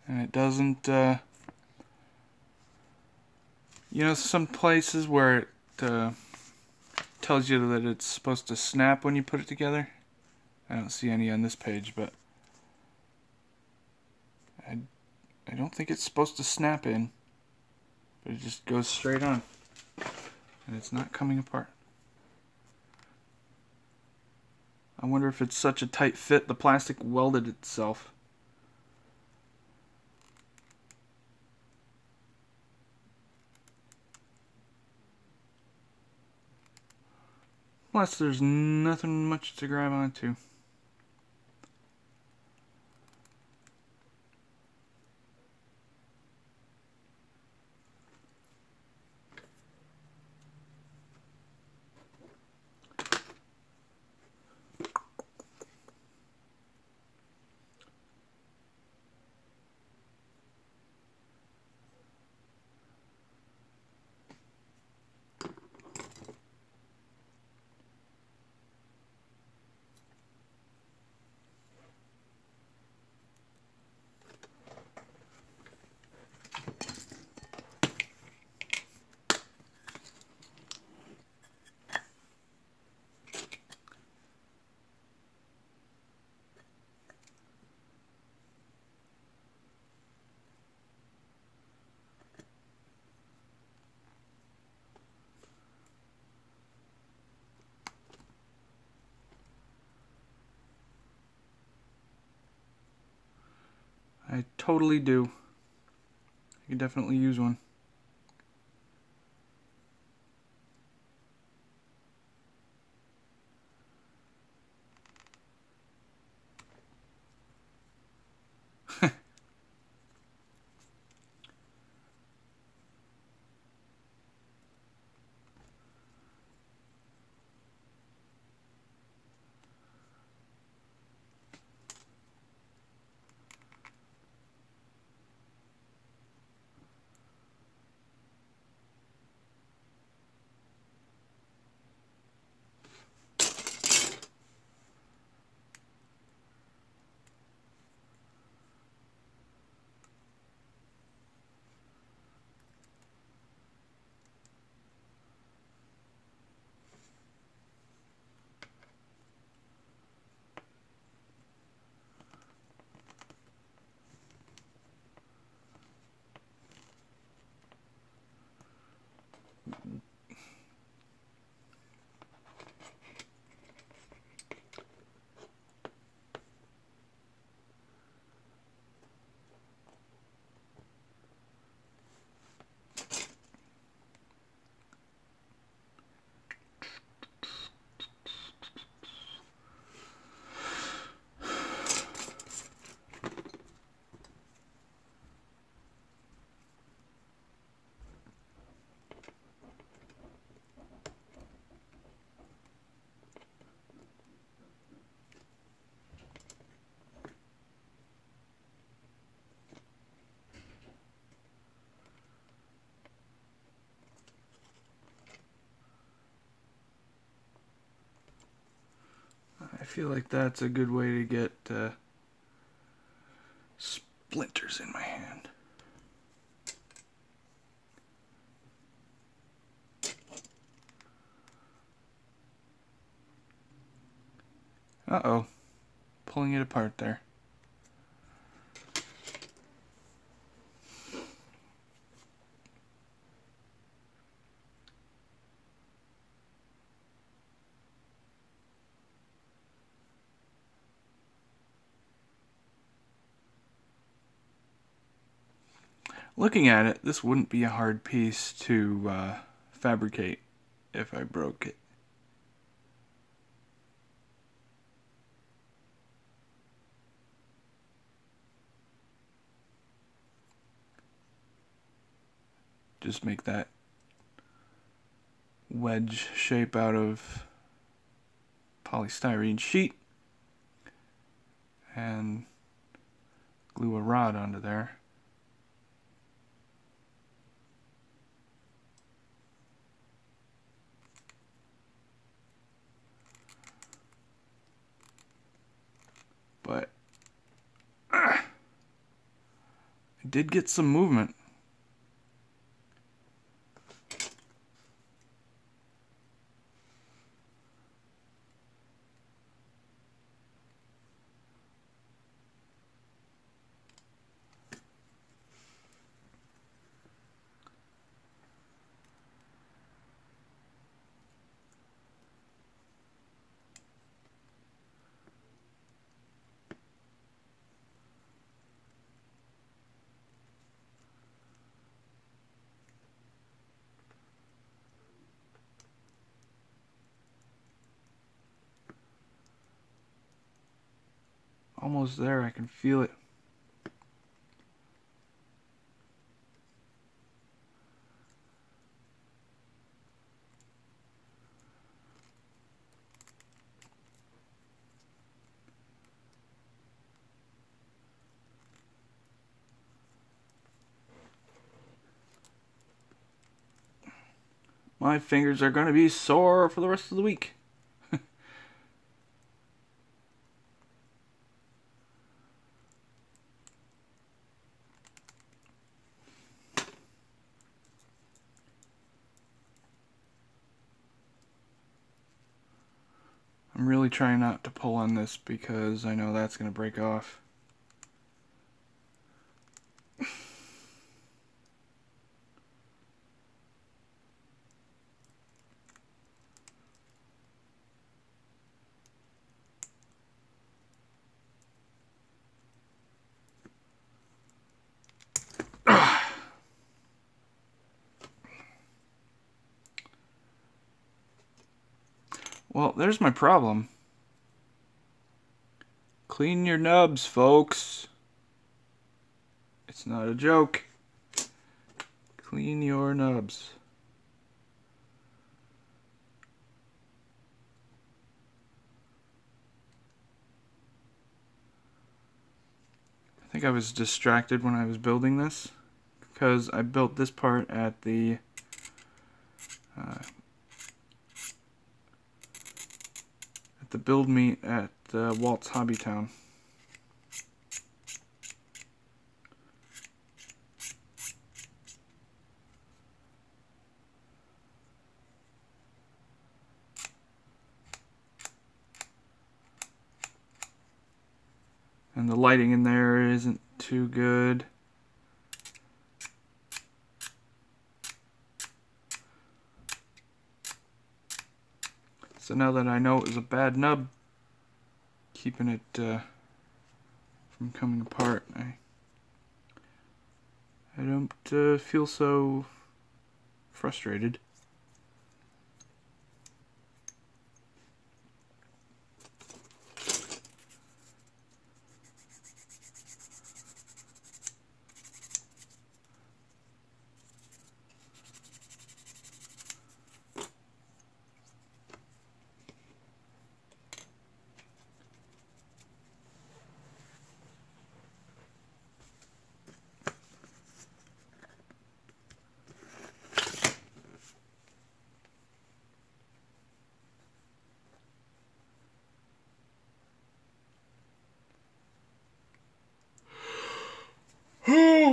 And it doesn't, you know, some places where it tells you that it's supposed to snap when you put it together. I don't see any on this page, but I don't think it's supposed to snap in. But it just goes straight on. And it's not coming apart. I wonder if it's such a tight fit the plastic welded itself. Plus, there's nothing much to grab onto. I totally do. I could definitely use one. I feel like that's a good way to get splinters in my hand. Uh-oh. Pulling it apart there. Looking at it, this wouldn't be a hard piece to fabricate if I broke it. Just make that wedge shape out of polystyrene sheet and glue a rod onto there. But I did get some movement. Almost there, I can feel it. My fingers are going to be sore for the rest of the week. I'm really trying not to pull on this because I know that's going to break off. Well, there's my problem. Clean your nubs, folks. It's not a joke. Clean your nubs. I think I was distracted when I was building this because I built this part at the build meet at Walt's Hobby Town. And the lighting in there isn't too good. So now that I know it was a bad nub, keeping it from coming apart, I don't feel so frustrated.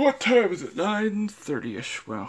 what time is it? 9:30ish. Well.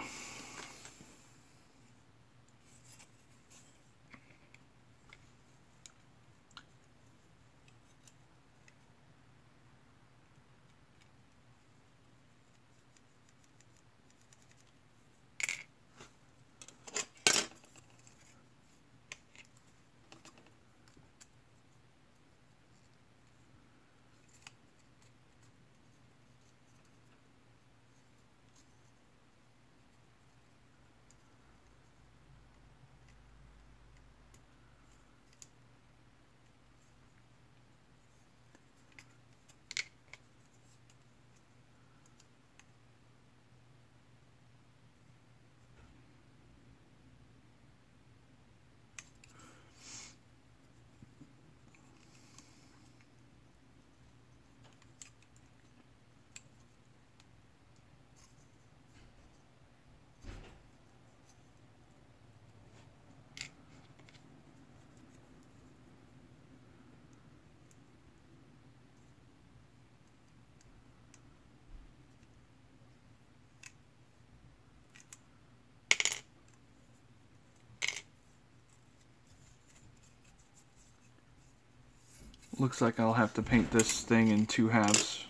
Looks like I'll have to paint this thing in 2 halves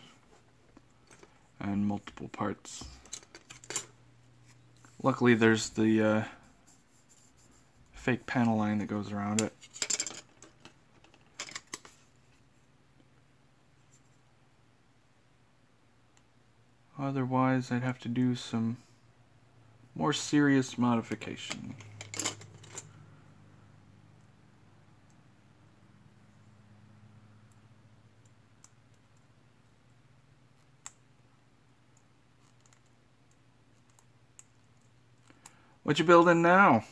and multiple parts. Luckily there's the fake panel line that goes around it. Otherwise I'd have to do some more serious modification. What you building now?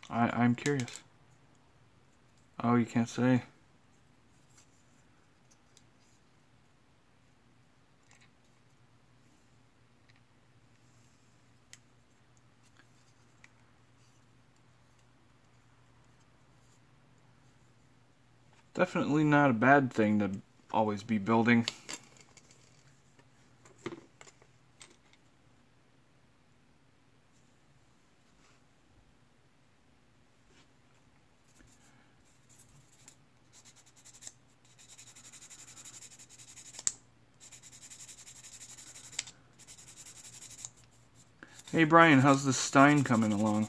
I'm curious. Oh, you can't say. Definitely not a bad thing to always be building. Hey Brian, how's the Stein coming along?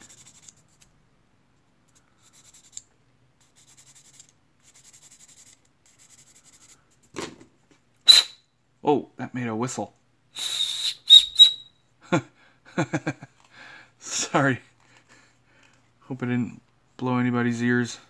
Oh, that made a whistle. Sorry. Hope I didn't blow anybody's ears.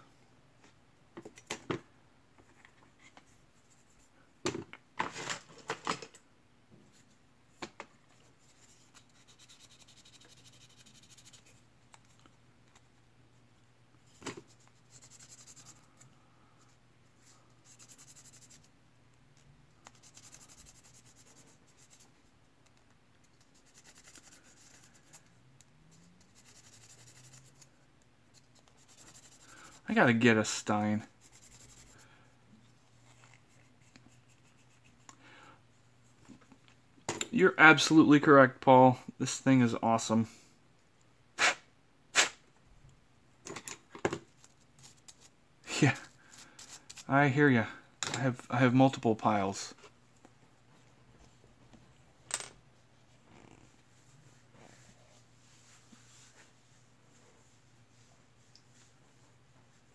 I gotta get a Stein. You're absolutely correct, Paul. This thing is awesome. Yeah, I hear ya. I have multiple piles.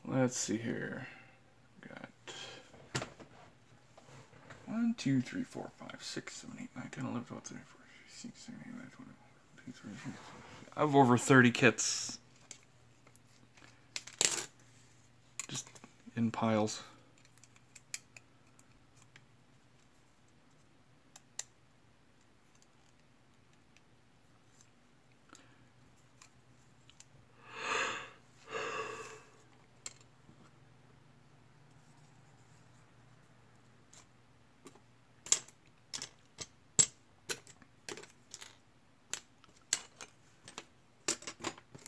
Let's see here. Got 1, 2, 3, 4, 5, 6, 7, 8, 9, 10, 11, 12, 13, 14, 15, 16, 17, 18, 19, 20, 22, 23, 24. I have over 30 kits. Just in piles.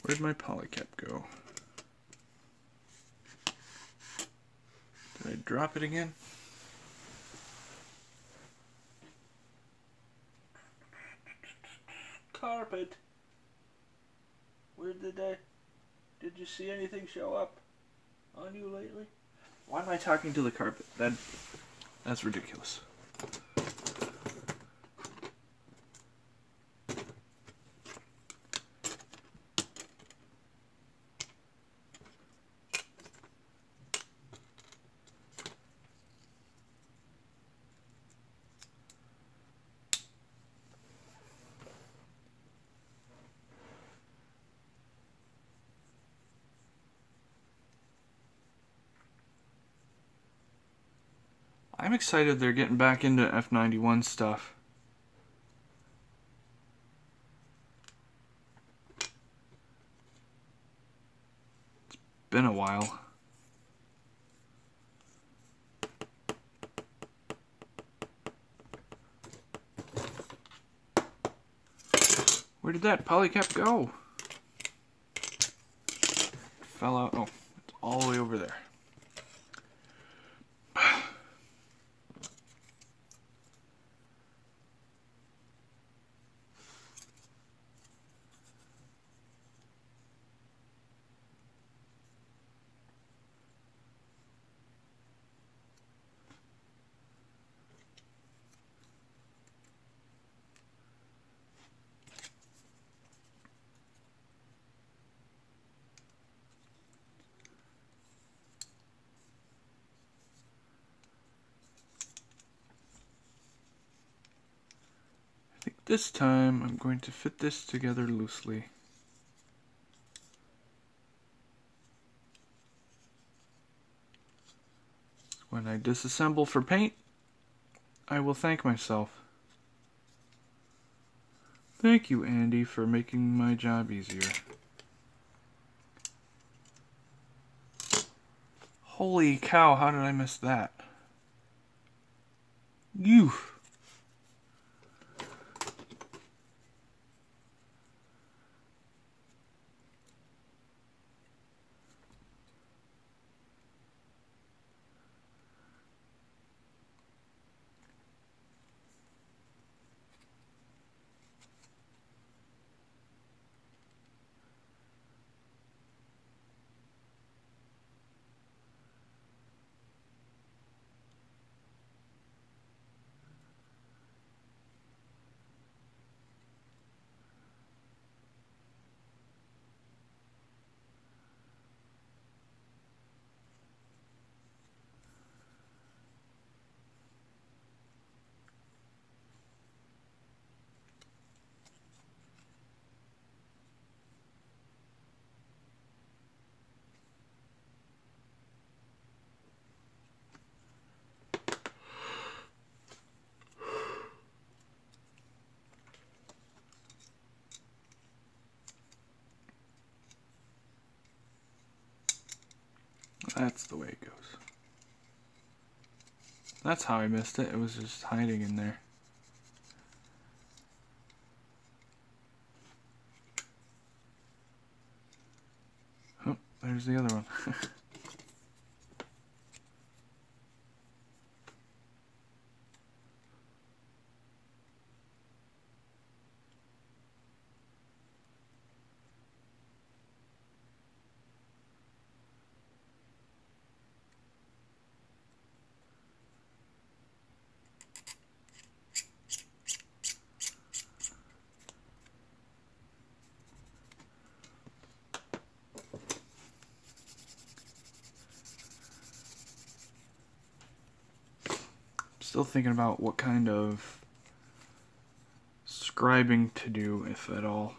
Where'd my polycap go? Did I drop it again? Carpet. Where did you see anything show up on you lately? Why am I talking to the carpet? That's ridiculous. I'm excited they're getting back into F91 stuff. It's been a while. Where did that polycap go? It fell out. Oh, it's all the way over there. This time, I'm going to fit this together loosely. When I disassemble for paint, I will thank myself. Thank you, Andy, for making my job easier. Holy cow, how did I miss that? You. That's the way it goes. That's how I missed it. It was just hiding in there. Oh, there's the other one. Still thinking about what kind of scribing to do, if at all.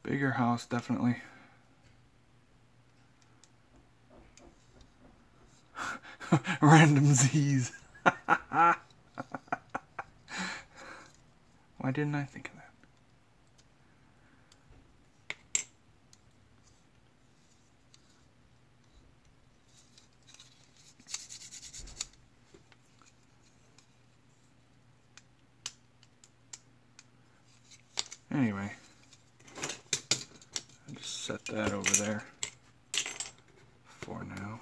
Bigger house, definitely. Random Z's. Why didn't I think of that? Anyway, I'll just set that over there for now.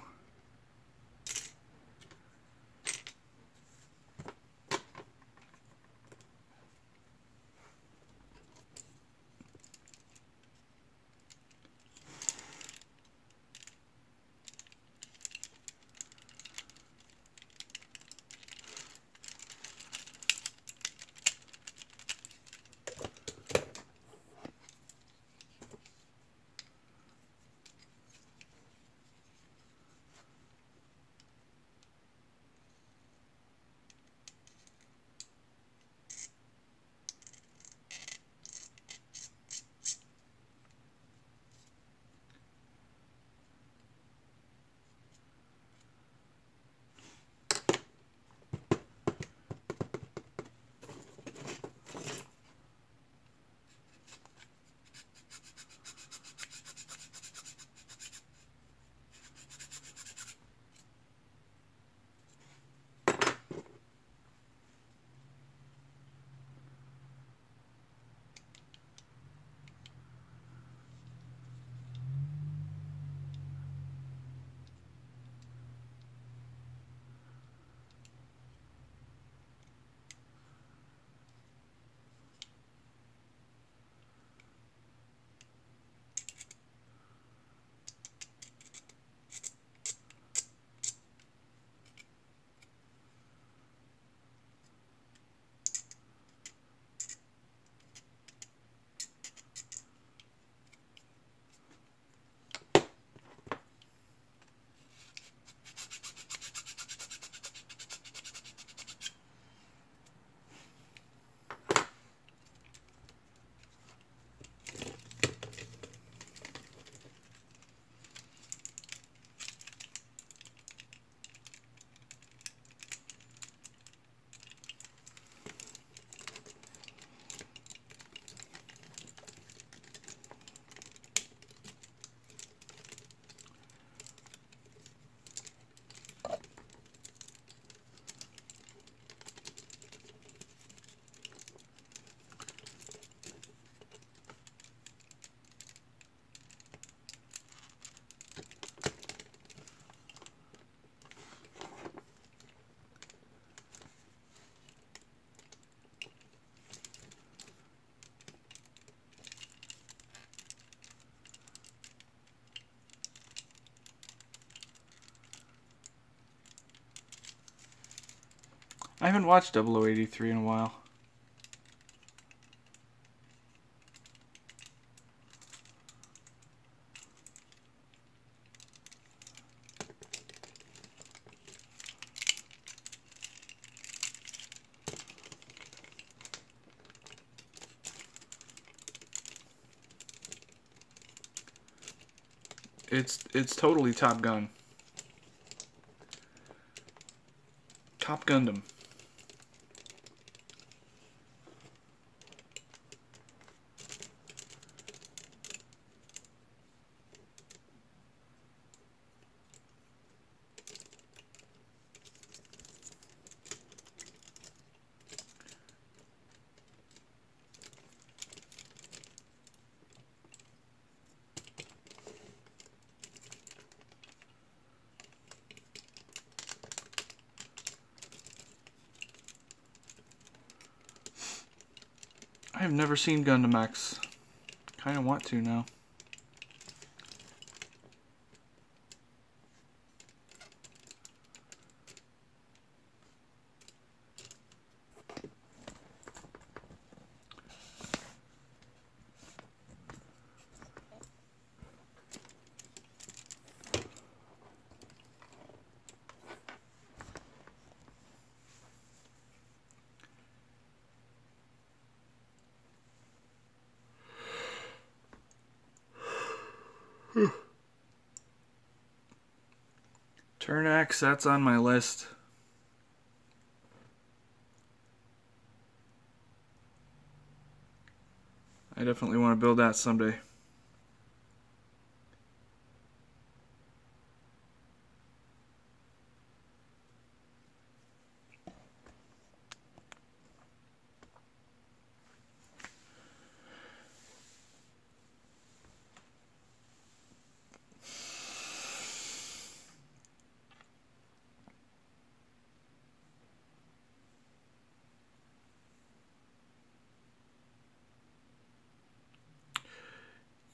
I haven't watched 0083 in a while. It's totally Top Gun. Top Gundam. I have never seen Gundam X. Kind of want to now. Turn X, that's on my list. definitely want to build that someday.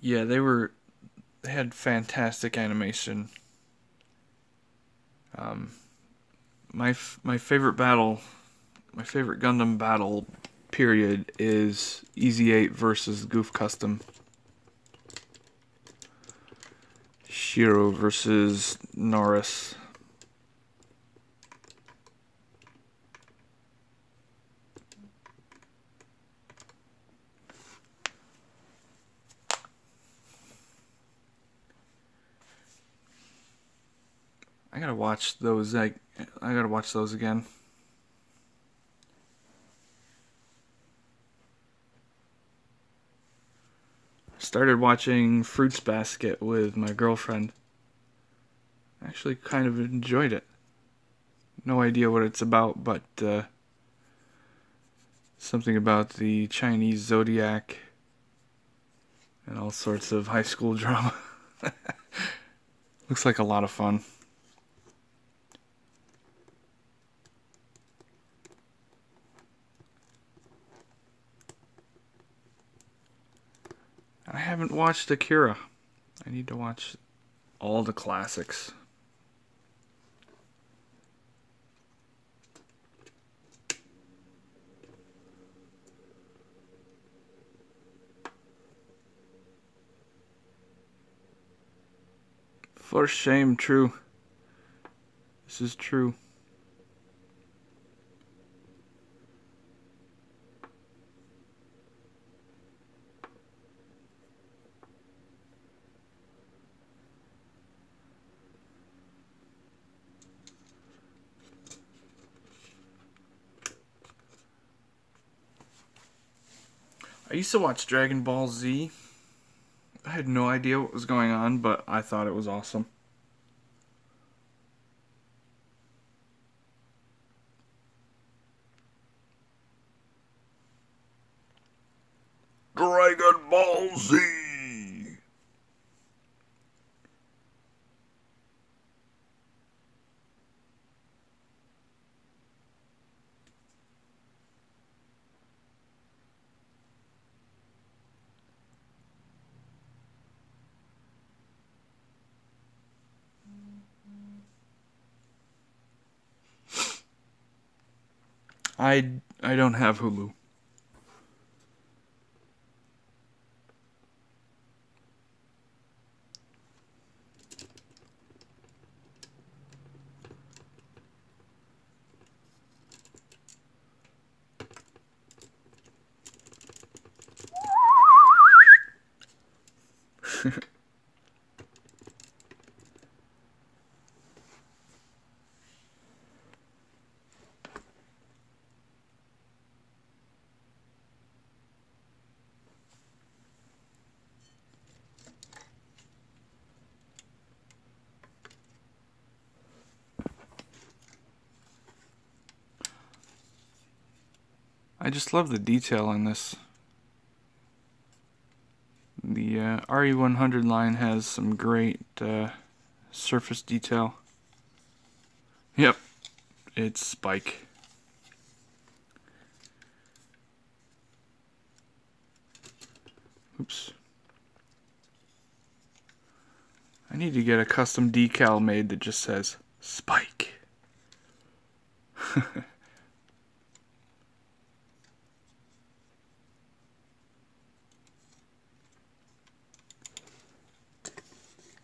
Yeah, they had fantastic animation. My favorite battle, my favorite Gundam battle period is Easy 8 versus Goof Custom. Shiro versus Norris. I gotta watch those. I gotta watch those again. Started watching Fruits Basket with my girlfriend. Actually, kind of enjoyed it. No idea what it's about, but something about the Chinese zodiac and all sorts of high school drama. Looks like a lot of fun. I haven't watched Akira. I need to watch all the classics. For shame, true. This is true. I used to watch Dragon Ball Z. I had no idea what was going on, but I thought it was awesome. Dragon Ball Z! I don't have Hulu. I just love the detail in this. The RE100 line has some great surface detail. Yep, it's Spike. Oops. I need to get a custom decal made that just says Spike.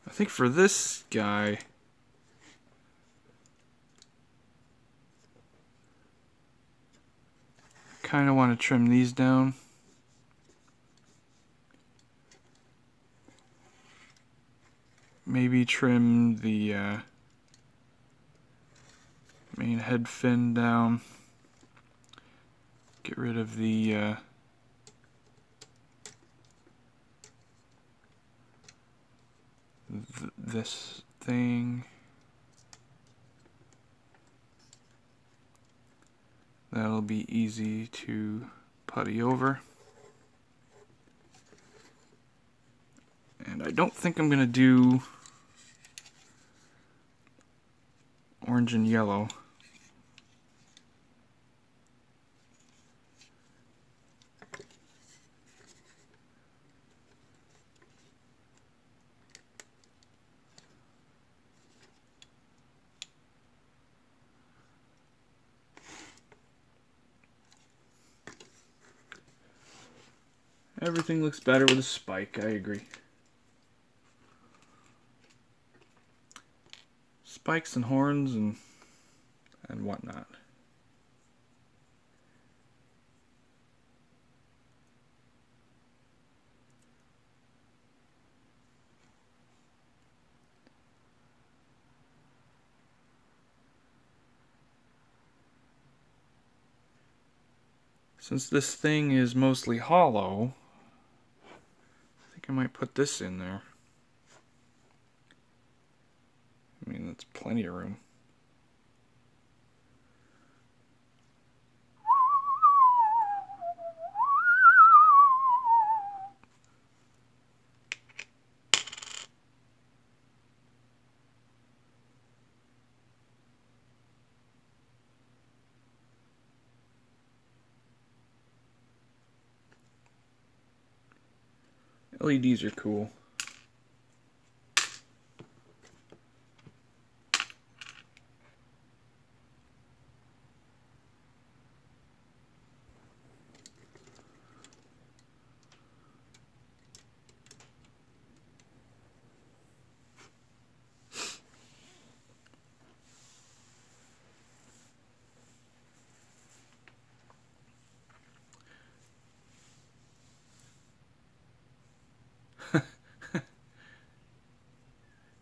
I think for this guy, I kind of want to trim these down. Maybe trim the main head fin down. Get rid of the this thing. That'll be easy to putty over. And I don't think I'm going to do orange and yellow. Everything looks better with a spike, I agree. Spikes and horns and whatnot. Since this thing is mostly hollow, I think I might put this in there. I mean, that's plenty of room. LEDs are cool.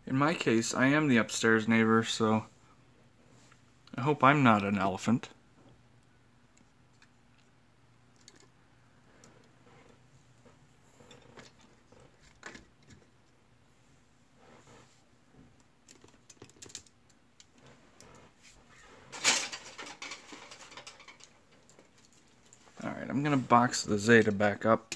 In my case, I am the upstairs neighbor, so I hope I'm not an elephant. Alright, I'm gonna box the Zeta back up.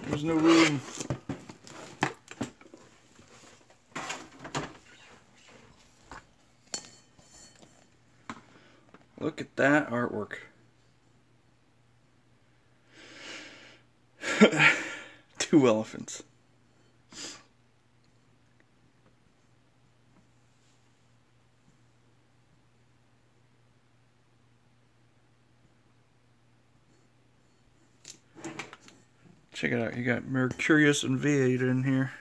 There's no room. Look at that artwork. Two elephants. Check it out, you got Mercurius and V8 in here.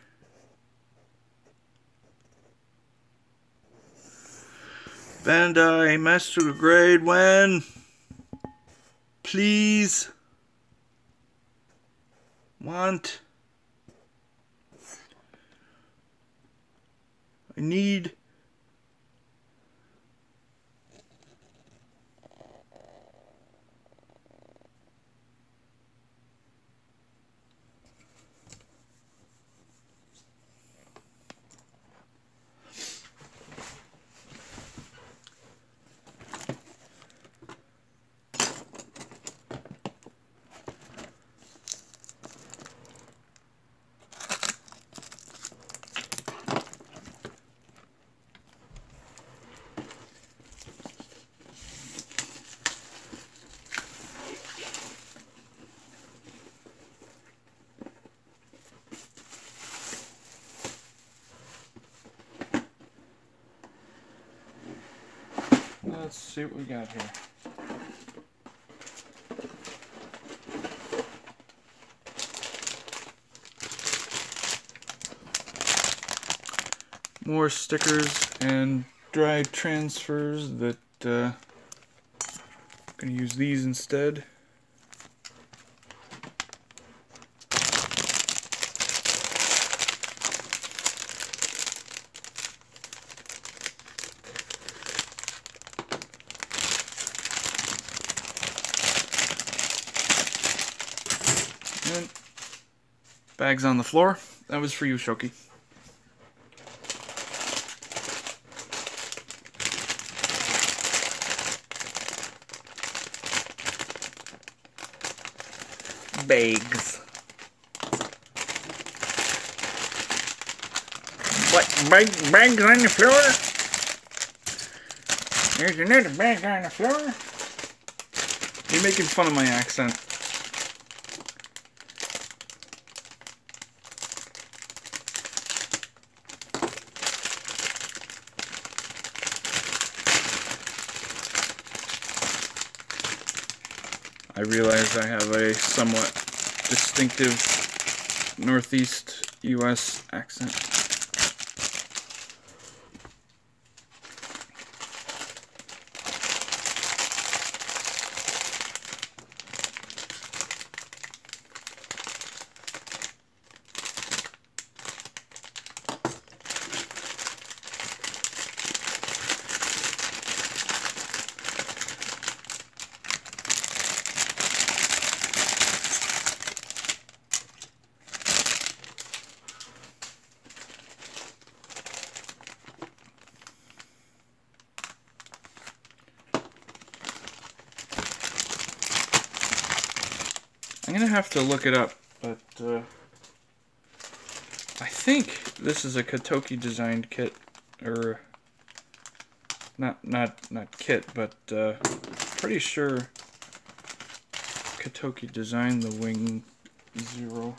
Bandai, Master Grade, when? Please. Want. I need. Let's see what we got here. More stickers and dry transfers that I'm going to use these instead. And bags on the floor. That was for you, Shoki. Bags. What? Bags on the floor? There's another bag on the floor. You're making fun of my accent. I realize I have a somewhat distinctive Northeast U.S. accent. I'm gonna have to look it up, but I think this is a Katoki designed kit, or not kit, but pretty sure Katoki designed the Wing Zero.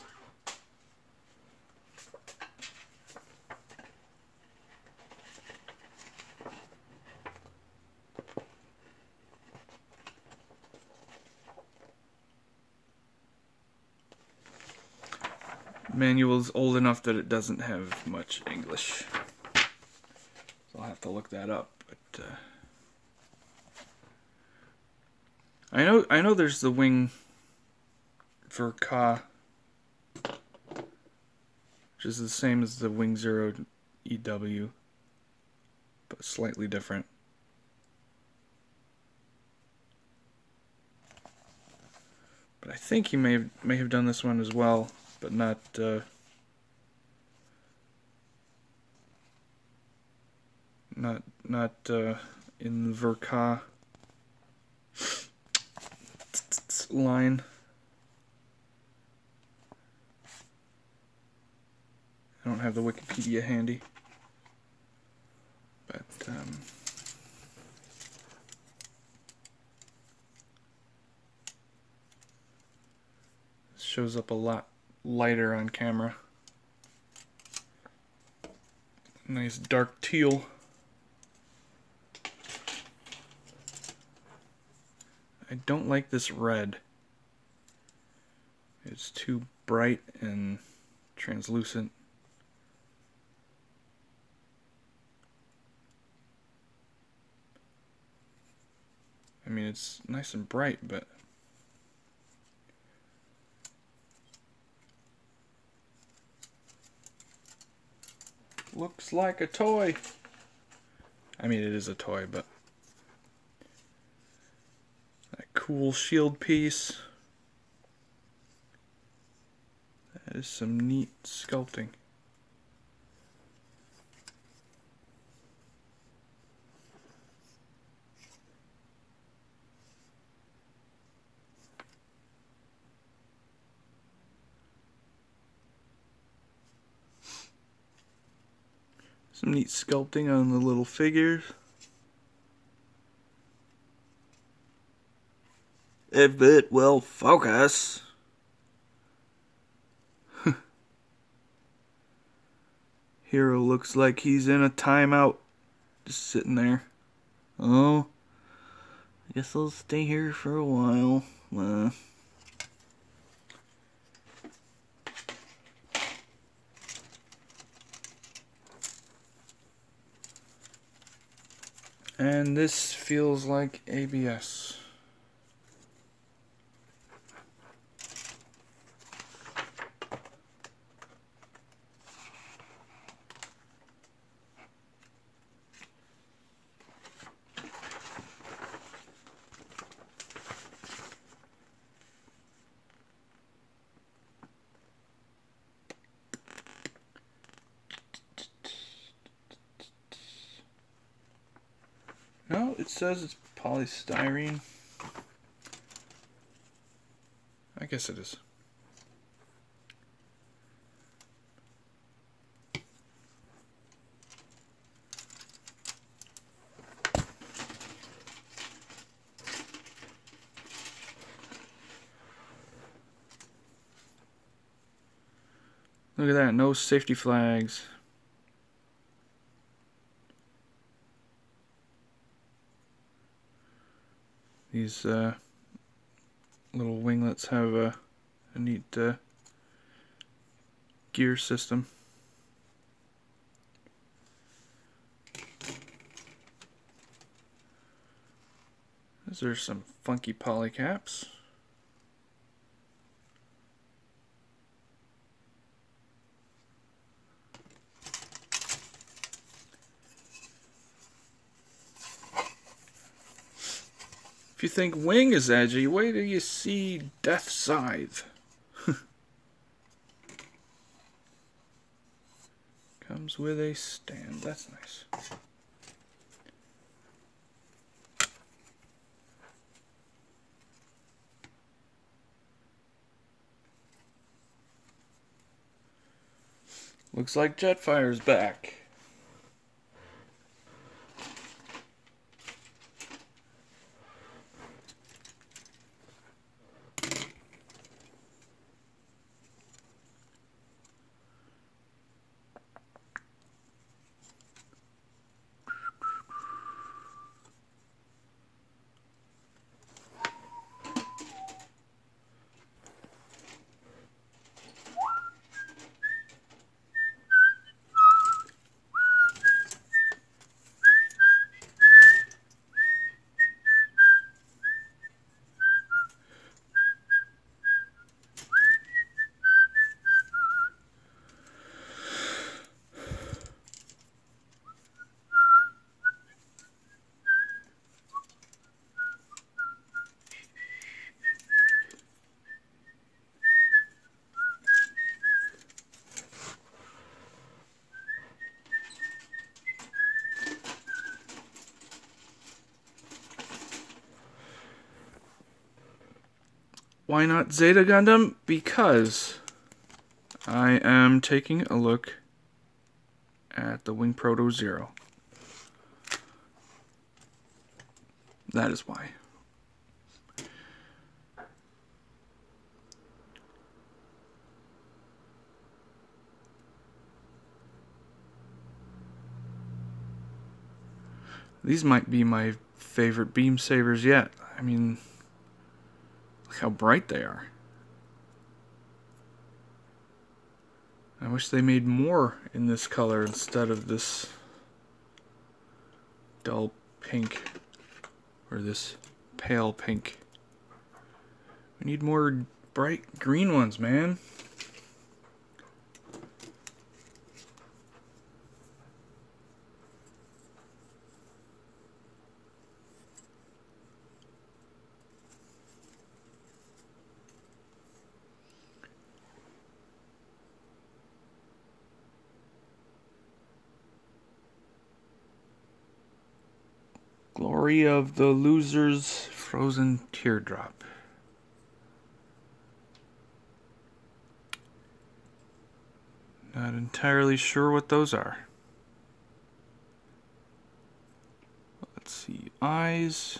Manual's old enough that it doesn't have much English, so I'll have to look that up. But I know there's the Wing for Ka, which is the same as the Wing Zero EW, but slightly different. But I think he may have done this one as well, but not in the Verka line. I don't have the Wikipedia handy, but this shows up a lot lighter on camera. Nice dark teal. I don't like this red. It's too bright and translucent. I mean, it's nice and bright, but looks like a toy. I mean, it is a toy, but that cool shield piece. That is some neat sculpting. Some neat sculpting on the little figures. If it will focus. Hero looks like he's in a timeout. Just sitting there. Oh, Guess I'll stay here for a while. And this feels like ABS. No, it says it's polystyrene. I guess it is. Look at that, no safety flags. These little winglets have a neat gear system. These are some funky poly caps. If you think wing is edgy, wait till you see Death Scythe. Comes with a stand. That's nice. Looks like Jetfire's back. Why not Zeta Gundam? Because I am taking a look at the Wing Proto Zero. That is why. These might be my favorite beam sabers yet. I mean, look how bright they are. I wish they made more in this color instead of this dull pink or this pale pink. We need more bright green ones, man. Glory of the Loser's Frozen Teardrop. Not entirely sure what those are. Let's see. Eyes.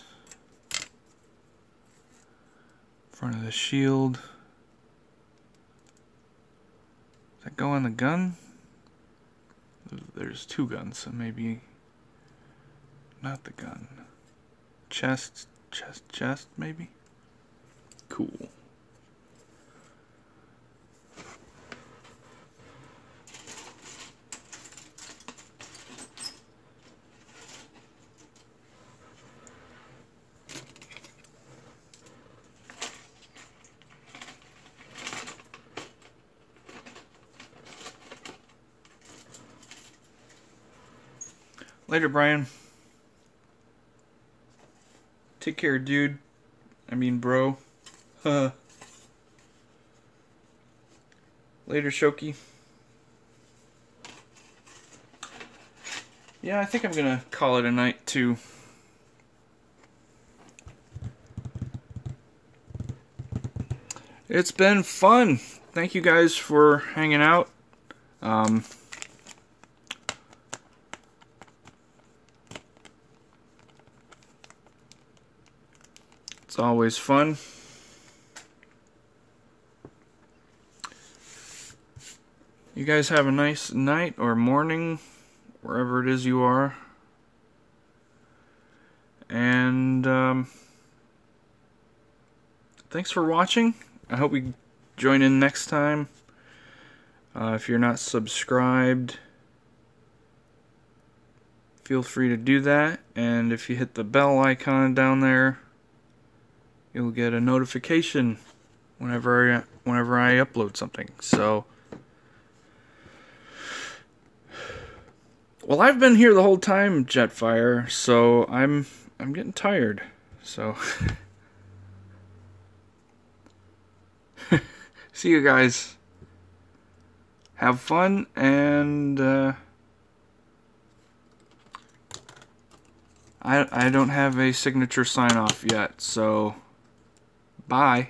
Front of the shield. Does that go on the gun? There's two guns, so maybe not the gun. Chest, chest, maybe? Cool. Later, Brian. Take care, dude. I mean, bro. Later, Shoki. Yeah, I think I'm gonna call it a night, too. It's been fun. Thank you guys for hanging out. It's always fun. You guys have a nice night or morning, wherever it is you are. And thanks for watching. I hope you join in next time. If you're not subscribed, feel free to do that. And if you hit the bell icon down there, you'll get a notification whenever I upload something. So, well, I've been here the whole time, Jetfire. So I'm getting tired. So. See you guys. Have fun, and I don't have a signature sign off yet, so bye.